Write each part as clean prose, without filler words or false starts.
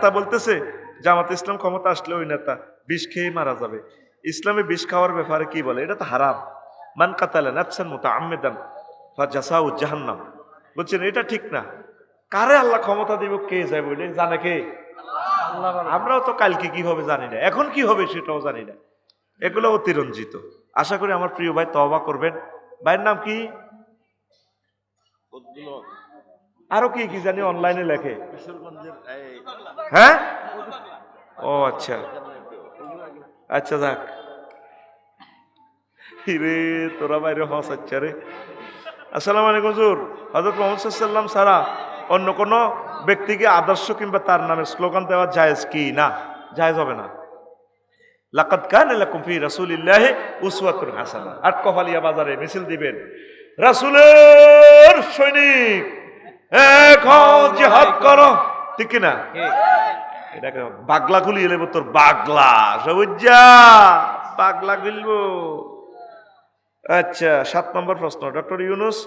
নেতা বলতেছে জামাত ইসলাম ক্ষমতা আসলে ওই নেতা বিষ খেয়ে মারা যাবে। ইসলামে বিষ খাওয়ার ব্যাপারে কি বলে? এটা তো হারাম। মান কাতালা নাফসান মুতাআম্মিদান ফাজাসাউ জাহান্নাম। বলছেন এটা ঠিক না। কারে আল্লাহ ক্ষমতা দিব, কে যায় বলে জানে কে? আমরাও তো কালকে কি হবে জানি না, এখন কি হবে সেটাও জানি না। এগুলো অতিরঞ্জিত। আশা করি আমার প্রিয় ভাই তওবা করবেন। ভাইয়ের নাম কি? আরো কি কি জানি অনলাইনে লেখে। হ্যাঁ, ও আচ্ছা আচ্ছা, যাক রে তোরা বাইরে হস। আচ্ছা রে, আসসালামু আলাইকুম হুজুর। হযরত মুহাম্মদ সাল্লাল্লাহু আলাইহি ওয়াসাল্লাম ছাড়া অন্য কোনো ব্যক্তিকে আদর্শ কিংবা তার নামে স্লোগান দেওয়া জায়েজ কি? না, জায়েজ হবে না। লাকাদ কানা লাকুম ফি রাসূলিল্লাহি উসওয়াতুন হাসানাহ। আটকফালিয়া বাজারে মিছিল দিবেন, রাসূলের সৈনিক এক হও জিহাদ করো, ঠিক কি না? এটাকে বাগলা খুলিয়ে নেব, তোর বাগলা সবুজা পাগলা খুলবো। আচ্ছা, 7 নম্বর প্রশ্ন। ডক্টর ইউনূস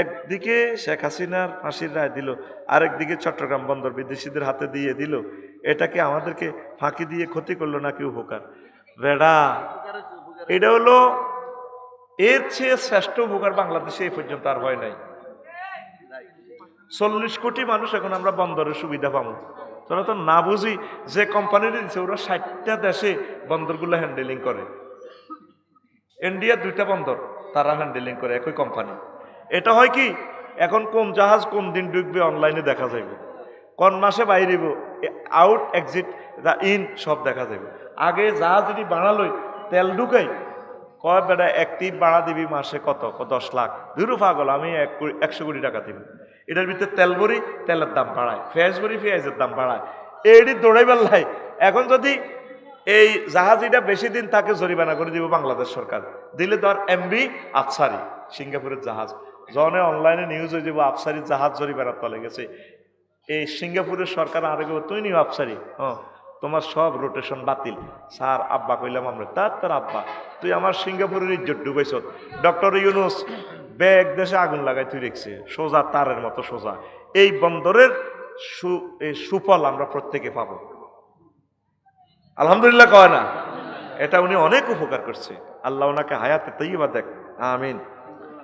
একদিকে শেখ হাসিনার ফাঁসির রায় দিল, আরেকদিকে চট্টগ্রাম বন্দর বিদেশিদের হাতে দিয়ে দিল। এটা কি আমাদেরকে ফাঁকি দিয়ে ক্ষতি করলো নাকি উপকার? বেড়া, এটা হলো এর চেয়ে শ্রেষ্ঠ উপকার বাংলাদেশে এই পর্যন্ত আর হয় নাই। 40 কোটি মানুষ এখন আমরা বন্দরের সুবিধা পাবো। তোরা তো না বুঝি যে কোম্পানি দিচ্ছে, ওরা 60টা দেশে বন্দরগুলো হ্যান্ডেলিং করে। ইন্ডিয়া 2টা বন্দর তারা হ্যান্ডেলিং করে, একই কোম্পানি। এটা হয় কি, এখন কোন জাহাজ কোন দিন ডুববে অনলাইনে দেখা যাবে, কোন মাসে বাইরেব, আউট এক্সিট দা ইন সব দেখা যাবে। আগে জাহাজ যদি বানালই তেল ঢুকাই, কয় বেটা একটি বাড়া দিবি মাসে কত? 10 লাখ। ধুরু পাগল, আমি 100 কোটি টাকা দিব। এটার ভিতরে তেল ভরি, তেলের দাম বাড়ায়, পেঁয়াজ ভরি, পেঁয়াজের দাম বাড়ায়। এইটি দৌড়াইবার লাই। এখন যদি এই জাহাজ এটা বেশি দিন তাকে জরিমানা করে দিব বাংলাদেশ সরকার, দিলে ধর এমবি আফসারি সিঙ্গাপুরের জাহাজ জনে অনলাইনে নিউজ হয়ে যাবো, আফসারি জাহাজ জরিমানা তলে গেছে। এই সিঙ্গাপুরের সরকার আরেক তুই নিও আফসারি, তোমার সব রোটেশন বাতিল। স্যার আব্বা কইলাম আমরা, তার আব্বা তুই আমার সিঙ্গাপুরের ইজ্জত ডুবাইছ। ডক্টর ইউনূস ব্যাগ দেশে আগুন লাগাই তুই রেখছে, সোজা তারের মতো সোজা। এই বন্দরের সুফল আমরা প্রত্যেকে পাবো, আলহামদুলিল্লাহ কয় না? এটা উনি অনেক উপকার করছে, আল্লাহ ওনাকে হায়াতে তৈবা দেখ, আমিন।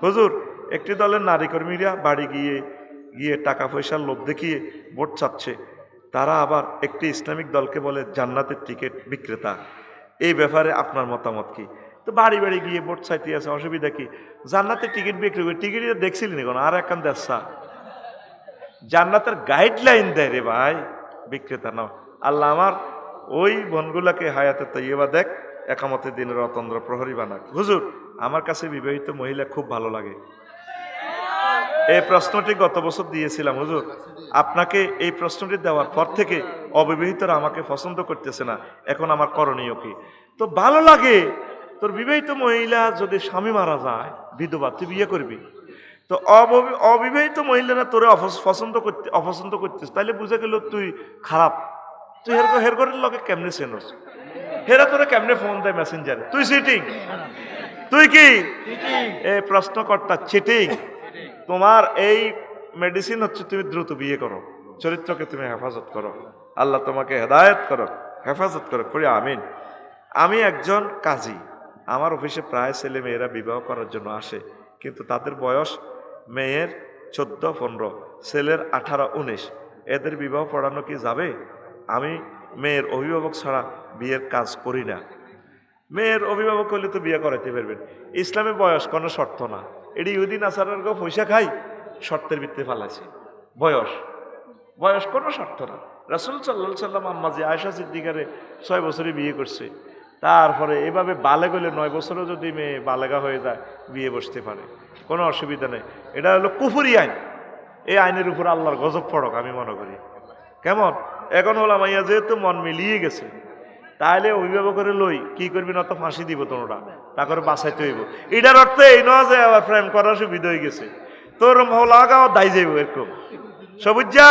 হুজুর, একটি দলের নারী কর্মীরা বাড়ি গিয়ে টাকা পয়সার লোভ দেখিয়ে ভোট চাচ্ছে, তারা আবার একটি ইসলামিক দলকে বলে জান্নাতের টিকিট বিক্রেতা। এই ব্যাপারে আপনার মতামত কি? তো বাড়ি বাড়ি গিয়ে ভোট চাইতে আছে, অসুবিধা কি? জান্নাতের টিকিট বিক্রি করে, টিকিট দেখছিলেন এখন আর একখান দেশা জান্নাতের গাইডলাইন দেয় রে ভাই, বিক্রেতা নাও। আল্লাহ আমার ওই বনগুলাকে হায়াতে তৈবা দেখ, একামতের দিনের অতন্দ্র প্রহরী বানাক। হুজুর, আমার কাছে বিবাহিত মহিলা খুব ভালো লাগে। এই প্রশ্নটি গত বছর দিয়েছিলাম হুজুর, আপনাকে এই প্রশ্নটি দেওয়ার পর থেকে অবিবাহিতরা আমাকে পছন্দ করতেছে না, এখন আমার করণীয় কি? তো ভালো লাগে, তোর বিবাহিত মহিলা যদি স্বামী মারা যায় বিধবা, তুই বিয়ে করবি। তো অবিবাহিত মহিলারা তোরে অপছন্দ করতেছ, তাইলে বুঝে গেল তুই খারাপ। তুই হেরগরের লগে কেমনে চেনস? হেরা তোরা কেমনে ফোন দেয় মেসেঞ্জারে? তুই চিটিং, তুই কি এই প্রশ্নকর্তা চিটিং। তোমার এই মেডিসিন হচ্ছে তুমি দ্রুত বিয়ে করো, চরিত্রকে তুমি হেফাজত করো, আল্লাহ তোমাকে হেদায়েত করো, হেফাজত করো, করি আমিন। আমি একজন কাজী, আমার অফিসে প্রায় ছেলে মেয়েরা বিবাহ করার জন্য আসে, কিন্তু তাদের বয়স মেয়ের 14-15, ছেলের 18-19। এদের বিবাহ পড়ানো কি যাবে? আমি মেয়ের অভিভাবক ছাড়া বিয়ের কাজ করি না। মেয়ের অভিভাবক হলে তো বিয়ে করাইতে পারবেন। ইসলামে বয়স কোনো শর্ত না, এটি ইহুদিন আসারের পয়সা খাই শর্তের ভিত্তিতে ফালাইছে। বয়স কোনো শর্ত না। রাসূল সাল্লাল্লাহু আলাইহি সাল্লাম আম্মাজি আয়েশা সিদ্দিকারে 6 বছরে বিয়ে করছে। তারপরে এভাবে বালেগ হলে 9 বছরও যদি মেয়ে বালেগা হয়ে যায় বিয়ে বসতে পারে, কোনো অসুবিধা নেই। এটা হলো কুফরি আইন। এই আইনের উপর আল্লাহর গজব পড়ক আমি মনে করি। কেমন? এখন হলাম মাইয়া যেহেতু মন মিলিয়ে গেছে, তাহলে অভিভাবকের লই কি করবি না, তো ফাঁসি দিব তোমরা, তা করে বাঁচাইতে হইব। এটার অর্থ এই নয় যে আবার প্রেম করার সুবিধা হয়ে গেছে, তোর মহলাগাও দায় যাইব এরকম। সবুজা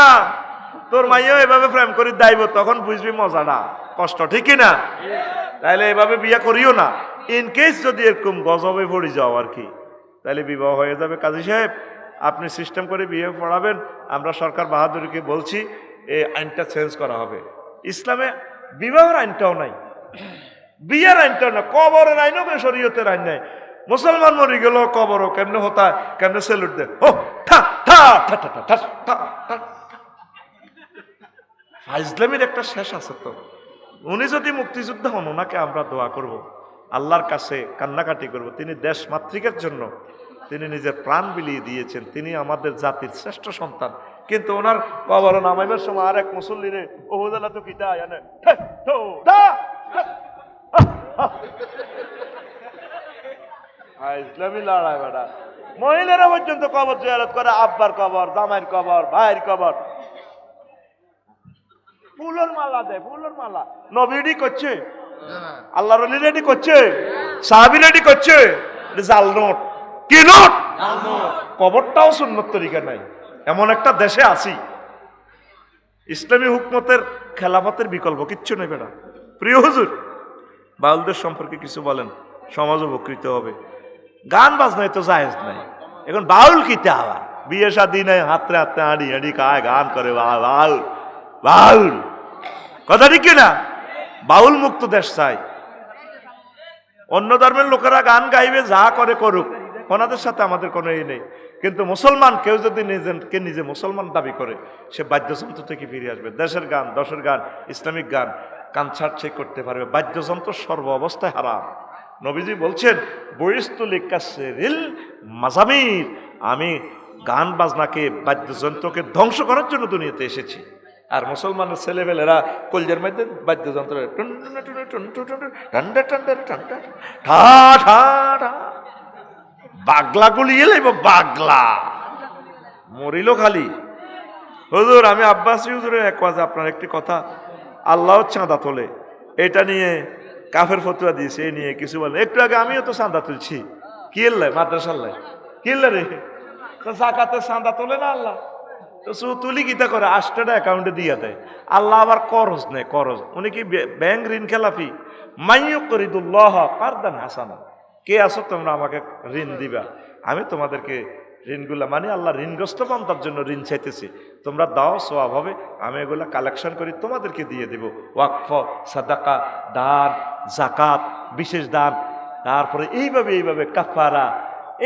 তোর মাইয়াও এভাবে প্রেম করি দাইব, তখন বুঝবি মজাটা কষ্ট, ঠিক না? তাইলে এভাবে বিয়ে করিও না। ইন কেস যদি এরকম গজবে পড়ে যাও আর কি, তাহলে বিবাহ হয়ে যাবে। কাজী সাহেব, আপনি সিস্টেম করে বিয়ে পড়াবেন। আমরা সরকার বাহাদুরকে বলছি এই আইনটা চেঞ্জ করা হবে। ইসলামে বিবাহের আইনটাও নাই, বিয়ের আইনটাও না, কবরের আইনও শরীয়তের আইন নাই। মুসলমান মরে গেল কবরও কেমনে হতা, কেমনে সেলুট দে, ও ঠা ঠা ঠা ঠা ঠা ঠা ঠা। ইসলামের একটা শেষ আছে তো। উনি যদি মুক্তিযোদ্ধা হন, ওনাকে আমরা দোয়া করব, আল্লাহর কাছে কান্নাকাটি করব। তিনি দেশ মাতৃকার জন্য তিনি নিজের প্রাণ বিলিয়ে দিয়েছেন, তিনি আমাদের জাতির শ্রেষ্ঠ সন্তান। কিন্তু ওনার কবর নামাইবার সময় আর এক মুসল্লিরে ওহুদালা তো কিতা আনে ইসলামী লড়াই বেড়া। মহিলারা পর্যন্ত কবর জিয়ারত করে, আব্বার কবর, জামাইয়ের কবর, ভাইয়ের কবর, ফুলের মালা দেয়, ফুলের মালা। নবী রেডি করছে, আল্লাহ রলি রেডি করছে, সাহাবী রেডি করছে, জাল নোট। কি নোট? কবরটাও সুন্নত তরিকা নাই। এমন একটা দেশে আছি, ইসলামী হুকমতের খেলাফতের বিকল্প কিচ্ছু নেই বেটা। প্রিয় হুজুর, বাউলদের সম্পর্কে কিছু বলেন, সমাজ উপকৃত হবে। গান বাজনায় তো জায়েজ নাই, এখন বাউল কিতে আবার বিয়ে শাদী নাই, হাতে হাতে হাঁড়ি হাঁড়ি খায়, গান করে বাউল বাউল। কথা ঠিক না? বাউল মুক্ত দেশ চাই। অন্য ধর্মের লোকেরা গান গাইবে, যা করে করুক, ওনাদের সাথে আমাদের কোনো এই নেই। কিন্তু মুসলমান কেউ যদি নিজেকে নিজে মুসলমান দাবি করে, সে বাদ্যযন্ত্র থেকে ফিরে আসবে। দেশের গান, দশের গান, ইসলামিক গান কানছাট সে করতে পারবে। বাদ্যযন্ত্র সর্ব অবস্থায় হারাম। নবীজি বলছেন, বইস্তুলিকাসরিল মাজামির, আমি গান বাজনাকে, বাদ্যযন্ত্রকে ধ্বংস করার জন্য দুনিয়াতে এসেছি। আর মুসলমানের ছেলেবেলেরা কলজের মধ্যে বাদ্যযন্ত্র বাগলা গুলিয়ে লাইব, বাগলা মরিল খালি। হুজুর, আমি আব্বাসী হুজুরের এক ওয়াজে আপনার একটি কথা, আল্লাহ চাঁদা তোলে, এটা নিয়ে কাফের ফতুয়া দিয়েছে, এই নিয়ে কিছু বলে। একটু আগে আমিও তো চাঁদা তুলছি, কি এল্লাই মাদ্রাসাল্লাই, কি এল্লা রে, তো জাকাতের চাঁদা তোলে না আল্লাহ, তো তুলি কিতা করে, 8 টাকা অ্যাকাউন্টে দিয়ে দেয়। আল্লাহ আবার করজ নেই, করজ। উনি কি ব্যাংক ঋণ খেলাফি? মাইয়ু করিদুল্লাহ কারদান হাসানা, কে আছো তোমরা আমাকে ঋণ দিবা, আমি তোমাদেরকে ঋণগুলা, মানে আল্লাহ ঋণগ্রস্ত বান্দার জন্য ঋণ চাইতেছি, তোমরা দাও, সওয়াব হবে, আমি এগুলা কালেকশন করি তোমাদেরকে দিয়ে দিব। ওয়াকফ, সাদাকা, দান, জাকাত, বিশেষ দান, তারপরে এইভাবে কাফারা,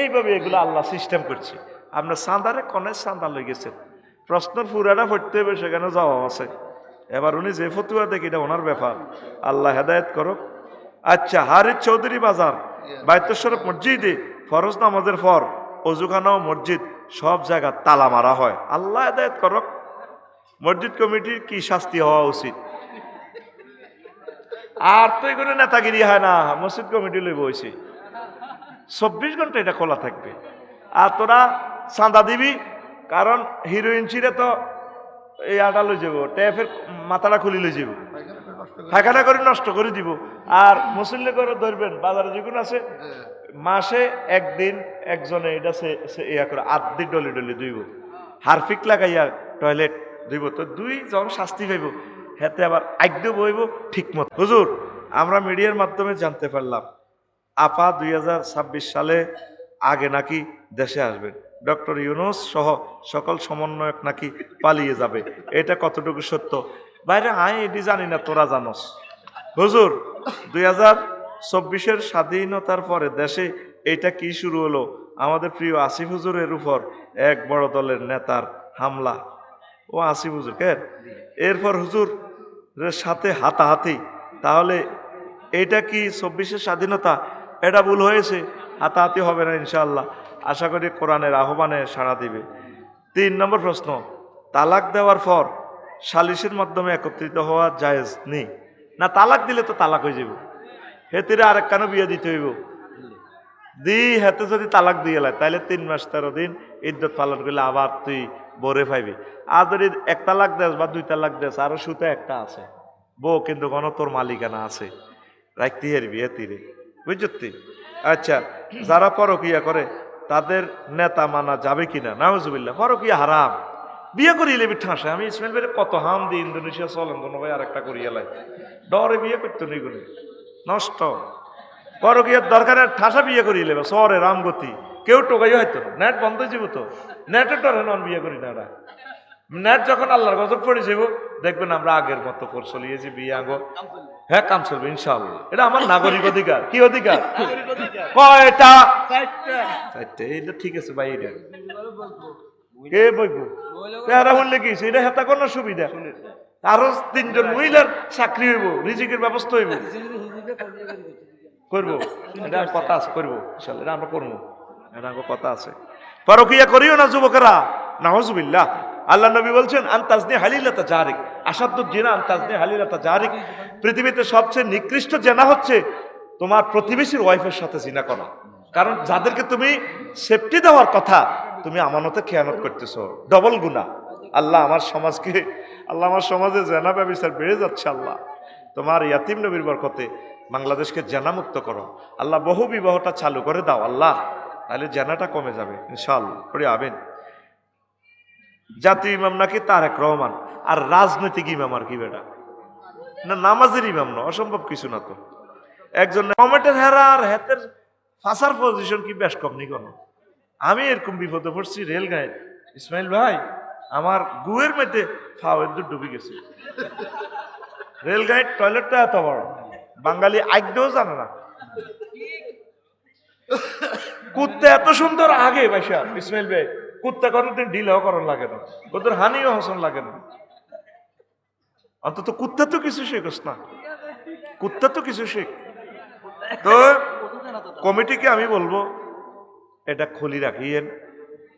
এইভাবে এগুলো আল্লাহ সিস্টেম করছে। আপনার চাঁদারে কনে চাঁদা লই গেছেন, প্রশ্নের পুরাটা পড়তে হবে, সেখানে জবাব আছে। এবার উনি যে ফতুয়া দেখি, এটা ওনার ব্যাপার, আল্লাহ হেদায়েত করুক। আচ্ছা, হারিস চৌধুরী বাজার বাইতুশরীফ মসজিদে ফরজ নামাজের পর অজুখানা ও মসজিদ সব জায়গা তালা মারা হয়, আল্লাহ হেদায়েত করুক। মসজিদ কমিটির কি শাস্তি হওয়া উচিত? আর তো এগুলো নেতাগিরি হয় না, মসজিদ কমিটি লইব হয়েছে, 24 ঘন্টা এটা খোলা থাকবে। আর তোরা চাঁদা দিবি, কারণ হিরোইন ছিঁড়ে তো এই আটা লই যাব, ট্যাপের মাথাটা খুলি লই যাব, ফাঁকাটা করে নষ্ট করে দিব। আর মুসল্লি করে ধরবেন, বাজারে যেগুলো আছে, মাসে একদিন একজনে এটা ইয়া করে আদি ডলি ডলি ধুইব, হারফিক লাগাইয়া টয়লেট ধুইব, তো 2 জন শাস্তি পাইব, হেতে আবার আগ্য বইব ঠিক মতো। হুজুর, আমরা মিডিয়ার মাধ্যমে জানতে পারলাম আপা 2026 সালে আগে নাকি দেশে আসবেন, ডক্টর ইউনূস সহ সকল সমন্বয়ক নাকি পালিয়ে যাবে, এটা কতটুকু সত্য? বাইরে আয় এটি জানি না, তোরা জানোস। হুজুর, 2024-এর স্বাধীনতার পরে দেশে এটা কি শুরু হলো? আমাদের প্রিয় আসিফ হুজুরের উপর এক বড় দলের নেতার হামলা। ও আসিফ হুজুর কে, এরপর হুজুরের সাথে হাতাহাতি। তাহলে এটা কি 24-এর স্বাধীনতা? এটা ভুল হয়েছে, হাতাহাতি হবে না ইনশাআল্লাহ। আশা করি কোরআনের আহ্বানে সাড়া দিবে। 3 নম্বর প্রশ্ন, তালাক দেওয়ার পর সালিসের মাধ্যমে একত্রিত হওয়া জায়েজ নেই না? তালাক দিলে তো তালাক হয়ে যাব, হেতিরে আরেক কানো বিয়ে দিতে হইব, হেতে যদি তালাক দিয়ে লাই, তাইলে 3 মাস 13 দিন ইদ্যত পালন করলে আবার তুই বরে পাইবি। আর যদি 1 তালাক দেস বা 2 তালাক দেস, আরো সুতে একটা আছে, বউ কিন্তু কোন তোর মালিকানা আছে, রাখতে হারবি হেতিরে, বুঝলি? আচ্ছা, যারা পরকিয়া করে তাদের নেতা মানা যাবে কিনা? নাউজুবিল্লাহ, পরকিয়া হারাম, বিয়ে করিয়ে লেবি ঠাঁসে। আমি ইসমাইল ভাইয়ের কত হাম দিই, ইন্দোনেশিয়া চলেন কোনো ভাই আরেকটা করিয়ে লাই, ডরে বিয়ে করতো নিগুলি নষ্ট। পরকিয়ার দরকারে ঠাসা বিয়ে করিয়ে লেবে, শহরে রামগতি, কেউ টোকাই হয়তো, নেট বন্ধ হয়ে যাব, তো নেটের ডরে নন বিয়ে করি না। নেট যখন আল্লাহর গজব পড়ে যাব দেখবেন আমরা আগের মতো করে চলিয়েছি বিয়ে আগো হ্যাঁ কাম চলবে ইনশাআল্লাহ। এটা আমার নাগরিক অধিকার। কি অধিকার? কয়টা? চারটে। এটা ঠিক আছে ভাই। এটা কে বলবো এরা বললে কি এটা হেতা কোনো সুবিধা। আরো 3 জন মহিলার চাকরি হইব, রিজিকের ব্যবস্থা হইব, করবো। এটা কথা আছে, করবো ইনশাআল্লাহ। এটা আমরা করবো, এটা আমার কথা আছে। পরকিয়া করিও না যুবকেরা, নাউজুবিল্লাহ। আল্লাহ নবী বলছেন আনতাজনি হালিলাতা জারিক, আসাদুজ জিনা আনতাজনি হালিলাতা জারিক। পৃথিবীতে সবচেয়ে নিকৃষ্ট জেনা হচ্ছে তোমার প্রতিবেশীর ওয়াইফের সাথে জিনা করা। কারণ যাদেরকে তুমি সেফটি দেওয়ার কথা তুমি আমানতে খেয়ানত করতেছো, ডবল গুনাহ। আল্লাহ আমার সমাজকে, আল্লাহ আমার সমাজে জেনা ব্যবচার বেড়ে যাচ্ছে। আল্লাহ তোমার ইয়াতিম নবীর বরকতে বাংলাদেশকে জেনামুক্ত করো। আল্লাহ বহু বিবাহটা চালু করে দাও আল্লাহ, তাহলে জেনাটা কমে যাবে ইনশাআল্লাহ। পড়ে আবেন। জাতীয় ইমাম নাকি তারেক রহমান, আর রাজনৈতিক ইমাম আর কি বেটা? না নামাজের ইমাম না, অসম্ভব কিছু না তো। একজন কমেটের হেরা আর হাতের ফাঁসার পজিশন কি বেশ কম নি কোনো। আমি এরকম বিপদে পড়ছি রেলগাঁয়ে, ইসমাইল ভাই আমার গুয়ের মধ্যে ফাওয়ের দুধ ডুবে গেছে। রেলগাঁয়ের টয়লেটটা এত বড়, বাঙালি আইতেও জানে না। কুত্তে এত সুন্দর আগে ভাইসা ইসমাইল ভাই, কুত্তা কোনোদিন ঢিলাও করার লাগে না, ওদের হানিও হসন লাগে না। অন্তত কুত্তা তো কিছু শেখস না, কুত্তা তো কিছু শেখ। তো কমিটিকে আমি বলবো এটা খুলি রাখিয়েন,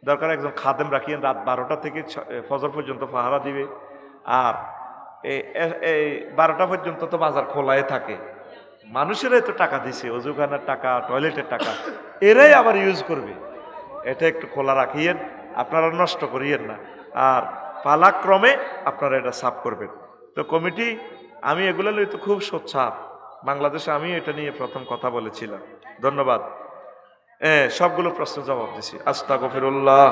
দরকার একজন খাদেম রাখিয়েন, রাত 12টা থেকে ফজর পর্যন্ত পাহারা দিবে। আর এই 12টা পর্যন্ত তো বাজার খোলাই থাকে, মানুষেরাই তো টাকা দিছে, অজুখানার টাকা, টয়লেটের টাকা, এরাই আবার ইউজ করবে। এটা একটু খোলা রাখিয়েন, আপনারা নষ্ট করিয়েন না। আর পালাক্রমে আপনারা এটা সাফ করবেন। তো কমিটি আমি এগুলো লই তো খুব সোচ্চার, বাংলাদেশে আমি এটা নিয়ে প্রথম কথা বলেছিলাম। ধন্যবাদ। সবগুলো প্রশ্ন জবাব দিছি। আস্তাগফিরুল্লাহ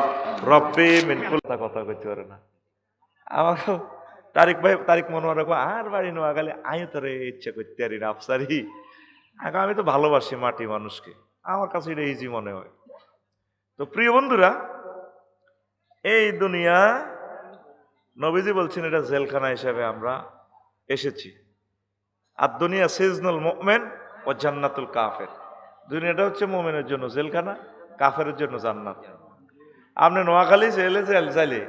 রব্বি মিন কুল্লি, কথা কইতে পারে না আমাকে তারিক ভাই, তারিক মনোয়ার রাখবো আর বাড়ি নোয়াখালী আই তোরে ইচ্ছা করতে পারি না আফসারি। আমি তো ভালোবাসি মাটি মানুষকে, আমার কাছে এটা ইজি মনে হয়। তো প্রিয় বন্ধুরা, এই দুনিয়া নবীজি বলছেন এটা জেলখানা হিসাবে আমরা এসেছি। আর দুনিয়া সিজনুল মুমিন ও জান্নাতুল কাফের। দুনিয়াটা হচ্ছে মুমিনের জন্য জেলখানা, কাফেরের জন্য জান্নাত। আপনি নোয়াখালী জেলে চাইলে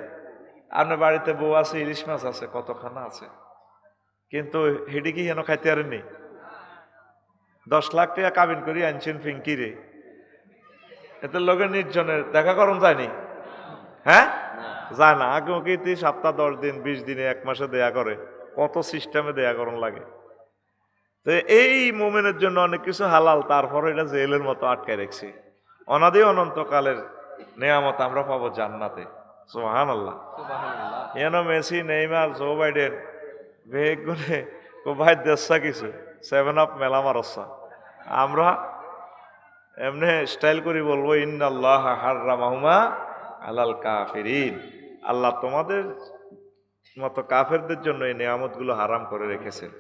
আপনার বাড়িতে বউ আছে, ইলিশ মাছ আছে, কতখানা আছে, কিন্তু হেডি কি হেন খাইতে পারেননি। 10 লাখ টাকা কাবিন করি আনছেন ফিঙ্কিরে, এতে লোকের নির্জনের দেখা করুন যায়নি? হ্যাঁ যায় না। আগে ওকে সপ্তাহ 10 দিন 20 দিনে 1 মাসে দেয়া করে, কত সিস্টেমে দেয়া করুন লাগে। তো এই মোমেনের জন্য অনেক কিছু হালাল, তারপরে এটা জেলের মতো আটকায় রাখছি। অনাদি অনন্তকালের নেয়ামত আমরা পাবো জান্নাতে। সুবহানাল্লাহ। এন মেসি, নেইমার, জো বাইডেন বেগ গুনে ভাই দেশা কিছু 7 আপ মেলা মারসা, আমরা এমনি স্টাইল করি বলবো ইন্নাল্লাহ হাররামাহুমা আলাল কাফিরিন। আল্লাহ তোমাদের মতো কাফেরদের জন্য এই নিয়ামতগুলো হারাম করে রেখেছেন।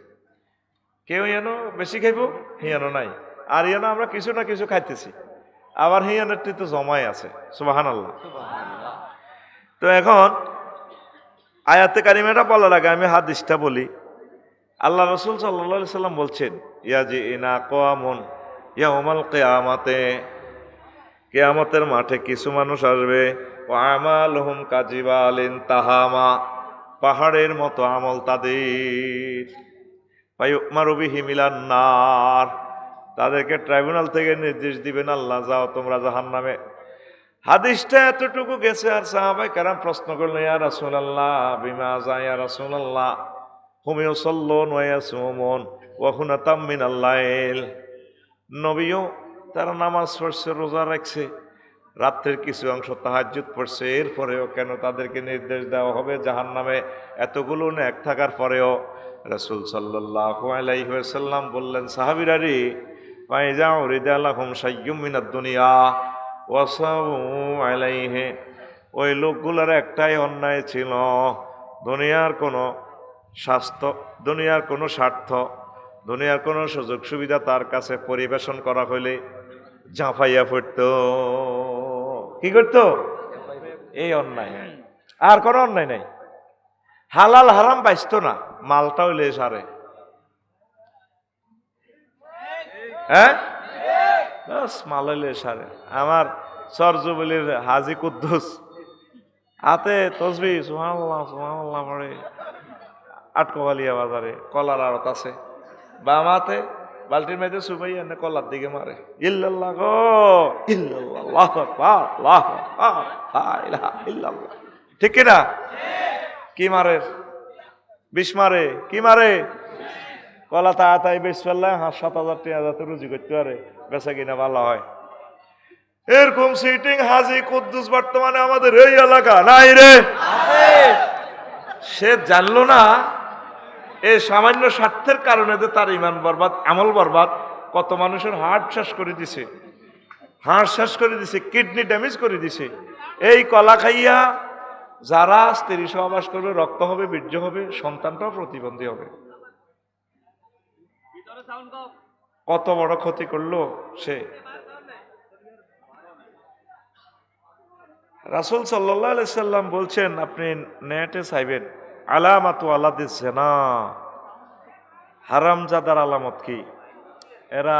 কেউ যেন বেশি খাইব হিয়ানো নাই, আর যেন আমরা কিছু না কিছু খাইতেছি, আবার হিয়ানের তো জমাই আছে। সুবহানাল্লাহ। তো এখন আয়াতে কারিমাটা বলার আগে আমি হাদিসটা বলি। আল্লাহ রাসূল সাল্লাল্লাহু আলাইহি সাল্লাম বলছেন ইয়াজিনা কওয়ামুন ইয়াউমাল কিয়ামাতে, কিয়ামতের মাঠে কিছু মানুষ আসবে, ওয়া আমালুহুম কাজিবালিন তাহামা, পাহাড়ের মতো আমল তাদের, ফায়ুমারু বিহি মিলান নার, তাদেরকে ট্রাইব্যুনাল থেকে নির্দেশ দিবেন আল্লাহ যাও তোমরা জাহান্নামে। হাদিসটা এতটুকু গেছে, আর সাহাবায়ে কেরাম প্রশ্ন করলেন ইয়া রাসূলুল্লাহ বিমা যা ইয়া রাসূলুল্লাহ হুম ইউসাল্লুন ওয়া ইয়াসুমুন ওয়া হুনাতাম মিনাল লাইল, নবীও তারা নামাজ পড়ছে, রোজা রাখছে, রাত্রের কিছু অংশ তাহাজ্জুদ পড়ছে, এরপরেও কেন তাদেরকে নির্দেশ দেওয়া হবে জাহান্নামে? এতগুলো নেক থাকার পরেও রাসূল সাল্লাল্লাহু আলাইহি ওয়াসাল্লাম বললেন সাহাবীরা রে, ফাইজা উরিদা লাহুম শাইয়্যুম মিনাদ দুনিয়া ওয়াসাউ আলাইহি, ওই লোকগুলোর একটাই অন্যায় ছিল, দুনিয়ার কোনো স্বাস্থ্য, দুনিয়ার কোনো স্বার্থ, দুনিয়ার কোনো সুযোগ সুবিধা তার কাছে পরিবেশন করা হইলে ঝাঁপাইয়া পড়ত। কি করত? এই অন্যায়, আর কোনো অন্যায় নাই। হালাল হারাম বাইসতো না, মালটা হইলে সারে। হ্যাঁ, বাস মাল হইলে সারে। আমার সরজুবলির হাজি কুদ্দুস হাতে তসবি সুবহানাল্লাহ সুবহানাল্লাহ পড়ে আটকোয়ালিয়া বাজারে কলার আড়ত আছে, বাম হাতে বালতির মেয়েদের সুবাই এনে কলার দিকে মারে, ইল্লাল্লাহ গো ইল্লাল্লাহ আল্লাহু আকবার আল্লাহু আকবার লা ইলাহা ইল্লাল্লাহ। ঠিক কিনা? কি মারে? বিষ মারে। কি মারে? কলা তাড়াতাড়ি বেশ ফেললে 7,000 টাকা যাতে রুজি করতে পারে, বেচা কিনা ভালো হয়। এরকম সিটিং হাজি কুদ্দুস বর্তমানে আমাদের এই এলাকা নাই রে। সে জানলো না এই সামান্য স্বার্থের কারণে তার ইমান বরবাদ, আমল বরবাদ, কত মানুষের হার্ট শেষ করে দিছে, হার্ট শেষ করে দিছে, কিডনি ড্যামেজ করে দিছে। এই কলা খাইয়া যারা স্ত্রী সহবাস করবে রক্ত হবে, বীর্য হবে, সন্তানটাও প্রতিবন্ধী হবে। কত বড় ক্ষতি করলো সে। রাসূল সাল্লাল্লাহু আলাইহি সাল্লাম বলছেন, আপনি নেটে চাইবেন আলামাতু আলাদিস জিনা, হারামজাদার আলামত কি? এরা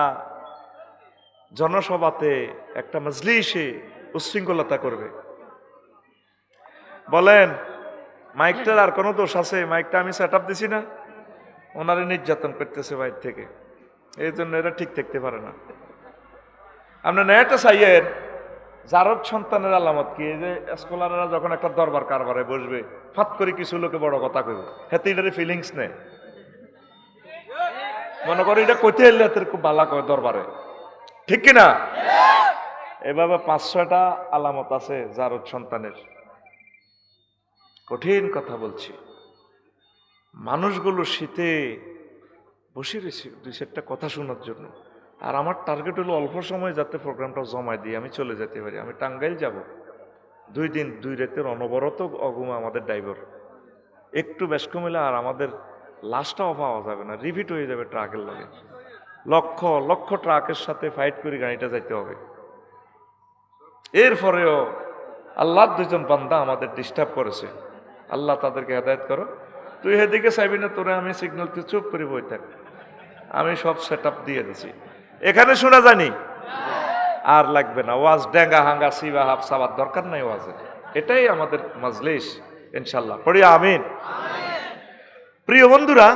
জনসভাতে একটা মজলিসে উচ্ছৃঙ্খলতা করবে। বলেন মাইকটার আর কোনো দোষ আছে? মাইকটা আমি সেট আপ দিছি না, ওনারে নির্যাতন করতেছে বাইর থেকে, এই জন্য এরা ঠিক থাকতে পারে না। আপনি নেটে চাইয়েন জারদ সন্তানের আলামত কি? এই যে স্কলাররা যখন একটা দরবার কারবারে বসবে, ফাত করে কিছু লোকে বড় কথা কইব, হেতে এটারে ফিলিংস নেই, মনে করে এটা কইতে এলে হাতের খুব ভালো কয় দরবারে। ঠিক কিনা? এভাবে 5-6টা আলামত আছে জারদ সন্তানের। কঠিন কথা বলছি। মানুষগুলো শীতে বসে রয়েছে 2-4টা কথা শোনার জন্য। আর আমার টার্গেট হলো অল্প সময় যাতে প্রোগ্রামটা জমায় দিয়ে আমি চলে যেতে পারি। আমি টাঙ্গাইল যাব, 2 দিন 2 রাতের অনবরত অগুমা আমাদের ড্রাইভার, একটু বেশ কমিলে আর আমাদের লাশটাও পাওয়া যাবে না, রিপিট হয়ে যাবে ট্রাকের লাগে। লক্ষ লক্ষ ট্রাকের সাথে ফাইট করে গাড়িটা যাইতে হবে। এরপরেও আল্লাহর 2জন বান্দা আমাদের ডিস্টার্ব করেছে, আল্লাহ তাদেরকে হেদায়েত করো। তুই এদিকে চাইবি না, তোরে আমি সিগন্যাল তুই চুপ করে বই থাক, আমি সব সেট আপ দিয়ে দিছি। এখানে শোনা জানি আর লাগবে না ওয়াজ, ডেঙ্গা হাঙ্গা সিবা হাফ সাবার দরকার নাই ওয়াজের। এটাই আমাদের মাজলিস ইনশাল্লাহ। পড়ি আমিন। প্রিয় বন্ধুরা,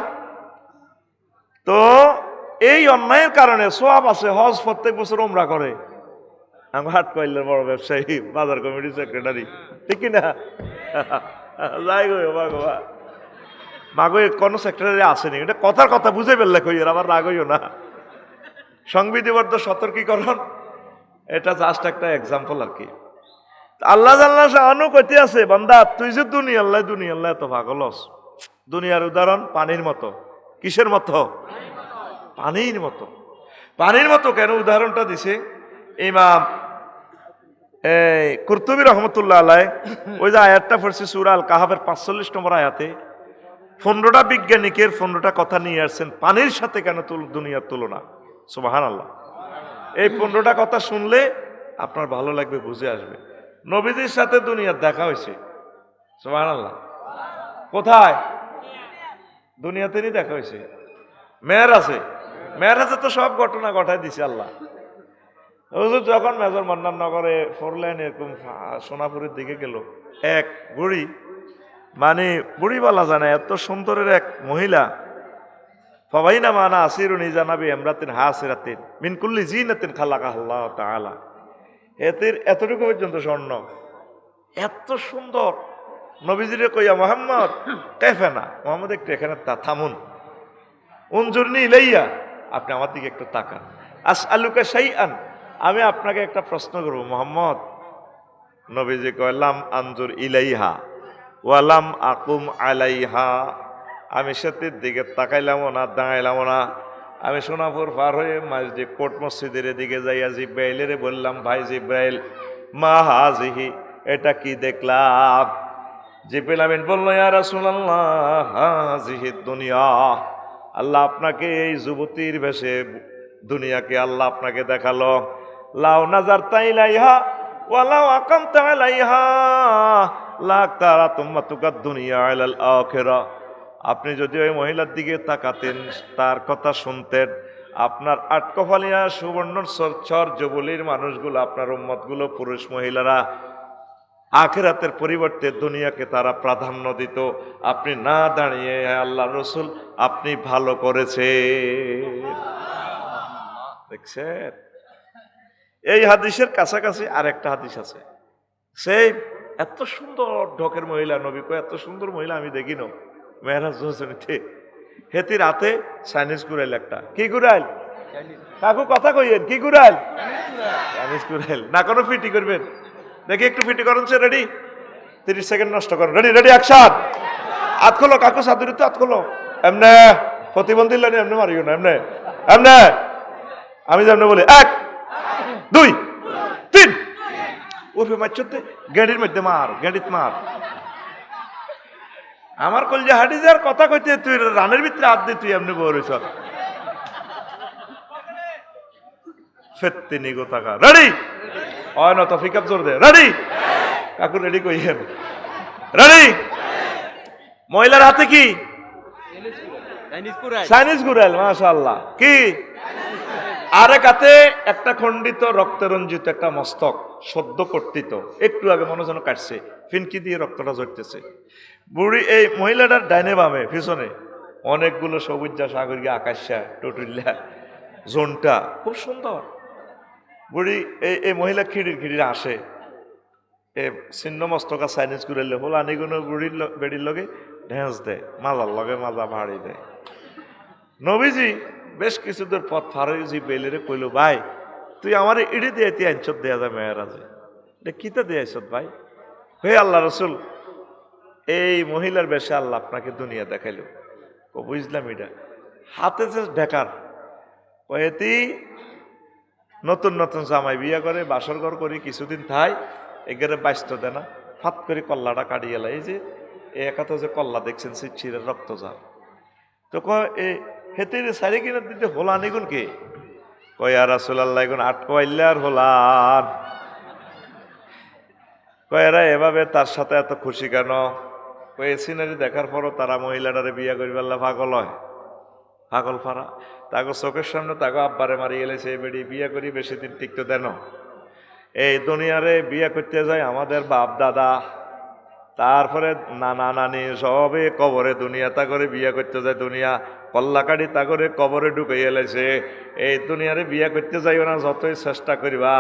তো এই অন্যায়ের কারণে সওয়াব আছে। হজ প্রত্যেক বছর উমরা করে আমার হাট কইলের বড় ব্যবসায়ী, বাজার কমিটি সেক্রেটারি, ঠিক কিনা? যাই গো বাবা, মাগো কোনো সেক্রেটারি আসেনি, এটা কথার কথা বুঝে ফেললে কই, আবার রাগ হইও না। সংবিধিবদ্ধ সতর্কীকরণ, এটা জাস্ট একটা এক্সাম্পল আর কি। আল্লাহ জাল্লাহ শাহানু কইতে আছে, বান্দা তুই যে দুনিয়াল্লাহ এত পাগলস। দুনিয়ার উদাহরণ পানির মতো। কিসের মতো? পানির মতো। পানির মতো কেন উদাহরণটা দিছে ইমাম কুরতুবী রহমতুল্লাহ আলাইহি, ওই যে আয়াতটা পড়ছি সূরা আল কাহাফের 45 নম্বর আয়াতে, 15টা বিজ্ঞানিকের 15টা কথা নিয়ে আসছেন পানির সাথে কেন দুনিয়ার তুলনা। সুবহানাল্লাহ। এই 15টা কথা শুনলে আপনার ভালো লাগবে, বুঝে আসবে। নবীজির সাথে দুনিয়ার দেখা হয়েছে। সুবহানাল্লাহ। কোথায়? দুনিয়াতেই দেখা হয়েছে। মেরাজে তো সব ঘটনা ঘটায় দিছে আল্লাহ। হুজুর যখন মেজর মান্নান নগরে 4 লাইন এরকম সোনাপুরের দিকে গেল, এক বুড়ি, মানে বুড়ি বলা জানে এত সুন্দরের এক মহিলা, ফাবাইনা মানা আসিরুনি জানাবি এমরাতিন হাসিরাতিন মিন কুল্লি জিনাতিন খালাকাহু আল্লাহ তাআলা। এতের এতটুকু পর্যন্ত স্বর্ণ, এত সুন্দর। নবীজিরে কইয়া মুহাম্মদ কাইফানা, মুহাম্মদ একটু এখানে থামুন, উনজুরনি ইলাইয়া, আপনি আমার দিকে একটু তাকান। আসআলুকা শাইআন, আমি আপনাকে একটা প্রশ্ন করব মুহাম্মদ। নবীজি কইলাম আনজুর ইলাইহা ওয়ালাম আকুম আলাইহা, আমি সেটির দিকে তাকাইলামও না, দাঁড়াইলামও না। আমি সোনাপুর পার হয়ে মসজিদ কোট মসজিদের দিকে যাইয়া জিব্রাইলের বললাম, ভাই জিব্রাইল, মা হাজিহি, এটা কি দেখলাম? জিব্রাইল আমিন বলল, ইয়া রাসূলুল্লাহ হাজিহি দুনিয়া, আল্লাহ আপনাকে এই যুবতীর বেশে দুনিয়াকে আল্লাহ আপনাকে দেখালো। লাউ নাজারতা ইলাইহা ওয়ালাউ আকামতা আলাইহা, লা তারাতুম মাতুকাদ দুনিয়া আলাল আখিরা। আপনি যদি ওই মহিলার দিকে তাকাতেন, তার কথা শুনতেন, আপনার আটকফালিয়া সুবর্ণ চর যুবলীর মানুষগুলো, আপনার উম্মতগুলো, পুরুষ মহিলারা আখিরাতের পরিবর্তে দুনিয়াকে তারা প্রাধান্য দিত। আপনি না দাঁড়িয়ে আল্লাহ রসুল আপনি ভালো করেছে। দেখছেন, এই হাদিসের কাছাকাছি আরেকটা হাদিস আছে। সেই এত সুন্দর ঢকের মহিলা, নবী কয় এত সুন্দর মহিলা আমি দেখি না মেহরাজ হোসেনিতে। হেতির হাতে চাইনিজ কুড়াইল একটা। কি কুড়াইল কাকু কথা কইয়েন, কি কুড়াইল? চাইনিজ কুড়াইল। না কোনো ফিটি করবেন? দেখি একটু ফিটি করেন। সে রেডি? 30 সেকেন্ড নষ্ট করেন। Ready ready action. হাত খোলো কাকু, সাদুরিতে হাত খোলো। এমনে প্রতিবন্ধী লাইনে এমনি মারিও না, এমনে এমনে। আমি যেমন বলি 1 2 3 ওরে মারছতে গেড়ির মধ্যে মার, গেড়িত মার। আমার কলজা হাঁটি যার কথা কইতে তুই রানের ভিতরে হাত দিয়ে তুই এমনি বড়ছ ফেত্তি নিগো টাকা। রেডি? হয় না তো পিকআপ জোর দে। রেডি? কাকু রেডি কইয়েন। রেডি? মহিলার হাতে কি? চাইনিজ কুড়াইল। মাশাআল্লাহ। কি? আরেক হাতে একটা খণ্ডিত রক্তরঞ্জিত একটা মস্তক, সদ্য কর্তিত, একটু আগে মনে যেন কাটছে, ফিনকি দিয়ে রক্তটা ঝরতেছে। বুড়ি এই মহিলাটার ডাইনে বামে পিছনে অনেকগুলো সবুজা সাগরিকা আকাশা টটুল্লা জোনটা খুব সুন্দর। বুড়ি এই মহিলা খিড়ির আসে, এ ছিন্ন মস্তকা চাইনিজ কুড়াইলে হল আনিগুলো বুড়ির বেড়ির লগে ঢেঁস দেয়, মাজার লগে মাজা ভাড়ি দেয়। নবীজি বেশ কিছু দূর পথ ফারুজি বেলেরে কইল, ভাই তুই আমার ইডি দিয়ে তুই আইনছত দেয়া যায় মেয়েরাজে, এটা কিতা দিয়ে আইছত ভাই? হে আল্লাহ রসুল, এই মহিলার বেশে আল্লাহ আপনাকে দুনিয়া দেখাইল। ও বুঝলাম এটা হাতে যে ঢেকার কয়েতি নতুন নতুন জামাই বিয়া করে বাসর ঘর করি কিছুদিন থাই এগারে বাইস্ত দেয় না, ফাত করে কল্লাটা কাটিয়ে লাই। এই যে একাতে যে কল্লা দেখছেন ছিঁড়ে রক্ত যা তো কয় এ হেতের সারি কিনা দিতে হোলা নিগুন কে? কয় আর রাসূলুল্লাহ এখন আটকাইল্লার হোলান। কয় এরা এভাবে তার সাথে এত খুশি কেন? কয় এই সিনারি দেখার পরও তারা মহিলাটারে বিয়া করিবার পাগল হয়, পাগল ফারা। তাকে চোখের সামনে তাকে আব্বারে মারি গেলেছে, এই বেড়ি বিয়া করি বেশি দিন টিকতে দেন। এই দুনিয়ারে বিয়া করতে যায় আমাদের বাপ দাদা, তারপরে নানা নানি সবে কবরে দুনিয়া তা করে বিয়া করতে যায়, দুনিয়া কল্লাকাড়ি তা করে কবরে ঢুকে এলেছে। এই দুনিয়ারে বিয়া করতে যাইও না, যতই চেষ্টা করিবা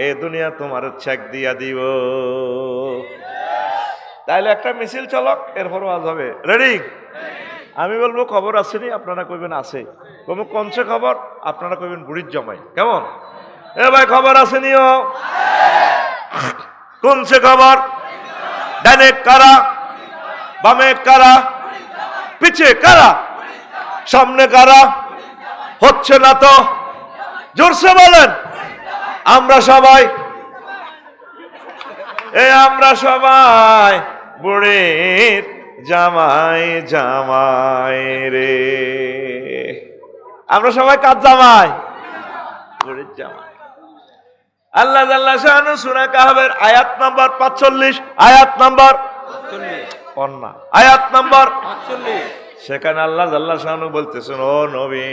এই দুনিয়া তোমার চেক দিয়া দিব। তাইলে একটা মিছিল চলক, এরপর আজ হবে। রেডি? আমি বলবো খবর আসেনি, আপনারা কইবেন আছে। কমু কনছে খবর, আপনারা কইবেন বুড়ির জমাই। কেমন? এ ভাই খবর আসেনিও? কনছে খবর? ডানে কারা, বামে কারা, পিছে কারা, সামনে কারা? হচ্ছে না তো, জোরসে বলেন। আমরা সবাই, আমরা সবাই বুড়ির জামাই জামাই রে। আমরা সবাই কার জামাই? বুড়ির জামাই। আল্লাহ জাল্লা শানু সূরা কাহফের আয়াত নাম্বার 45, আয়াত নাম্বার 45, আয়াত নাম্বার 45। সেখানে আল্লাহ জাল্লা শানু বলতেছেন, ও নবী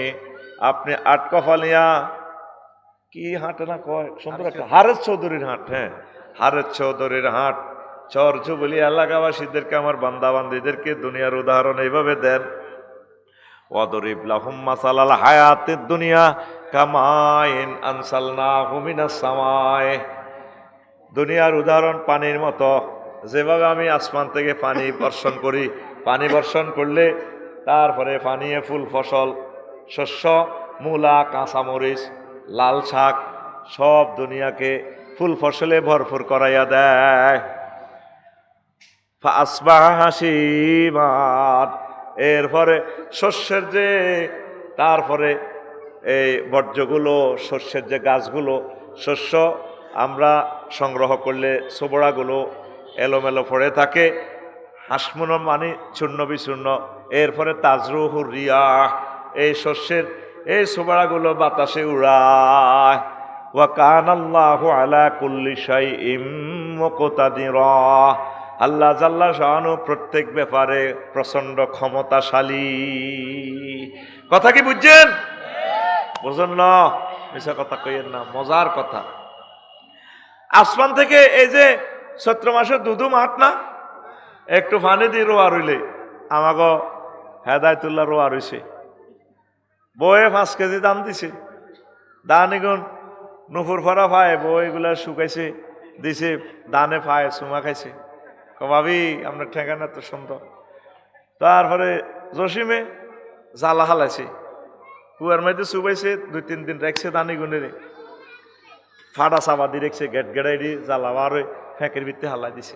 আপনি আটকফালিয়া কি হাট না কয় সুন্দর একটা হারেস চৌধুরীর হাট, হ্যাঁ হারেস চৌধুরীর হাট চর যুবলী এলাকাবাসীদেরকে, আমার বান্দা বান্দীদেরকে দুনিয়ার উদাহরণ এইভাবে দেন। ওয়াদরিব লাহুম মাসালাল হায়াতিদ দুনিয়া কামাইন আনসালনাহু মিনাস সামাই। দুনিয়ার উদাহরণ পানির মতো, যেভাবে আমি আসমান থেকে পানি বর্ষণ করি, পানি বর্ষণ করলে তারপরে পানিয়ে ফুল ফসল, শস্য, মূলা, কাঁচামরিচ, লাল শাক সব দুনিয়াকে ফুল ফসলে ভরপুর করাইয়া দেয়। ফাসবাহা হাসিমান, এরপরে শস্যের যে তারপরে এই বর্জ্যগুলো, শস্যের যে গাছগুলো, শস্য আমরা সংগ্রহ করলে ছোবড়াগুলো এলোমেলো পড়ে থাকে, হাসমুন মানে চূর্ণ বিচূর্ণ। এরপরে তাজরুহুর রিয়াহ, এই শস্যের এই ছোবড়াগুলো বাতাসে উড়ায়। ওয়া কানাল্লাহু আলা কুল্লি শাইইম মুকতাদিরা, আল্লাহ জাল্লা শাআনু প্রত্যেক ব্যাপারে প্রচন্ড ক্ষমতাশালী। কথা কি বুঝছেন? বুঝুন না, মিছা কথা কইেন না, মজার কথা। আসমান থেকে এই যে চৈত্র মাসে দুধু মাঠ না, একটু পানি দিয়ে রোয়া রইলে আমাকে হেদায়তুল্লাহ রোয়া রইছে, বয়ে 5 কেজি দাম দিছে, দান এগুন নুপুর ফরা পায়, বই এগুলা শুকাইছে দিছে, দানে পায় চুমা খাইছে। ভাবি আপনার ঠেকানা তো সুন্দর। তারপরে জসিমে জ্বালা হালাইছে, কুয়ার মধ্যে চুবাইছে, 2-3 দিন রাখছে দানি গুনেরে, ফাটা চাবা দিয়ে রেখছে, গেট গেড়াই দিয়ে জ্বালা আর ফ্যাঁকের ভিত্তি হালাই দিছে।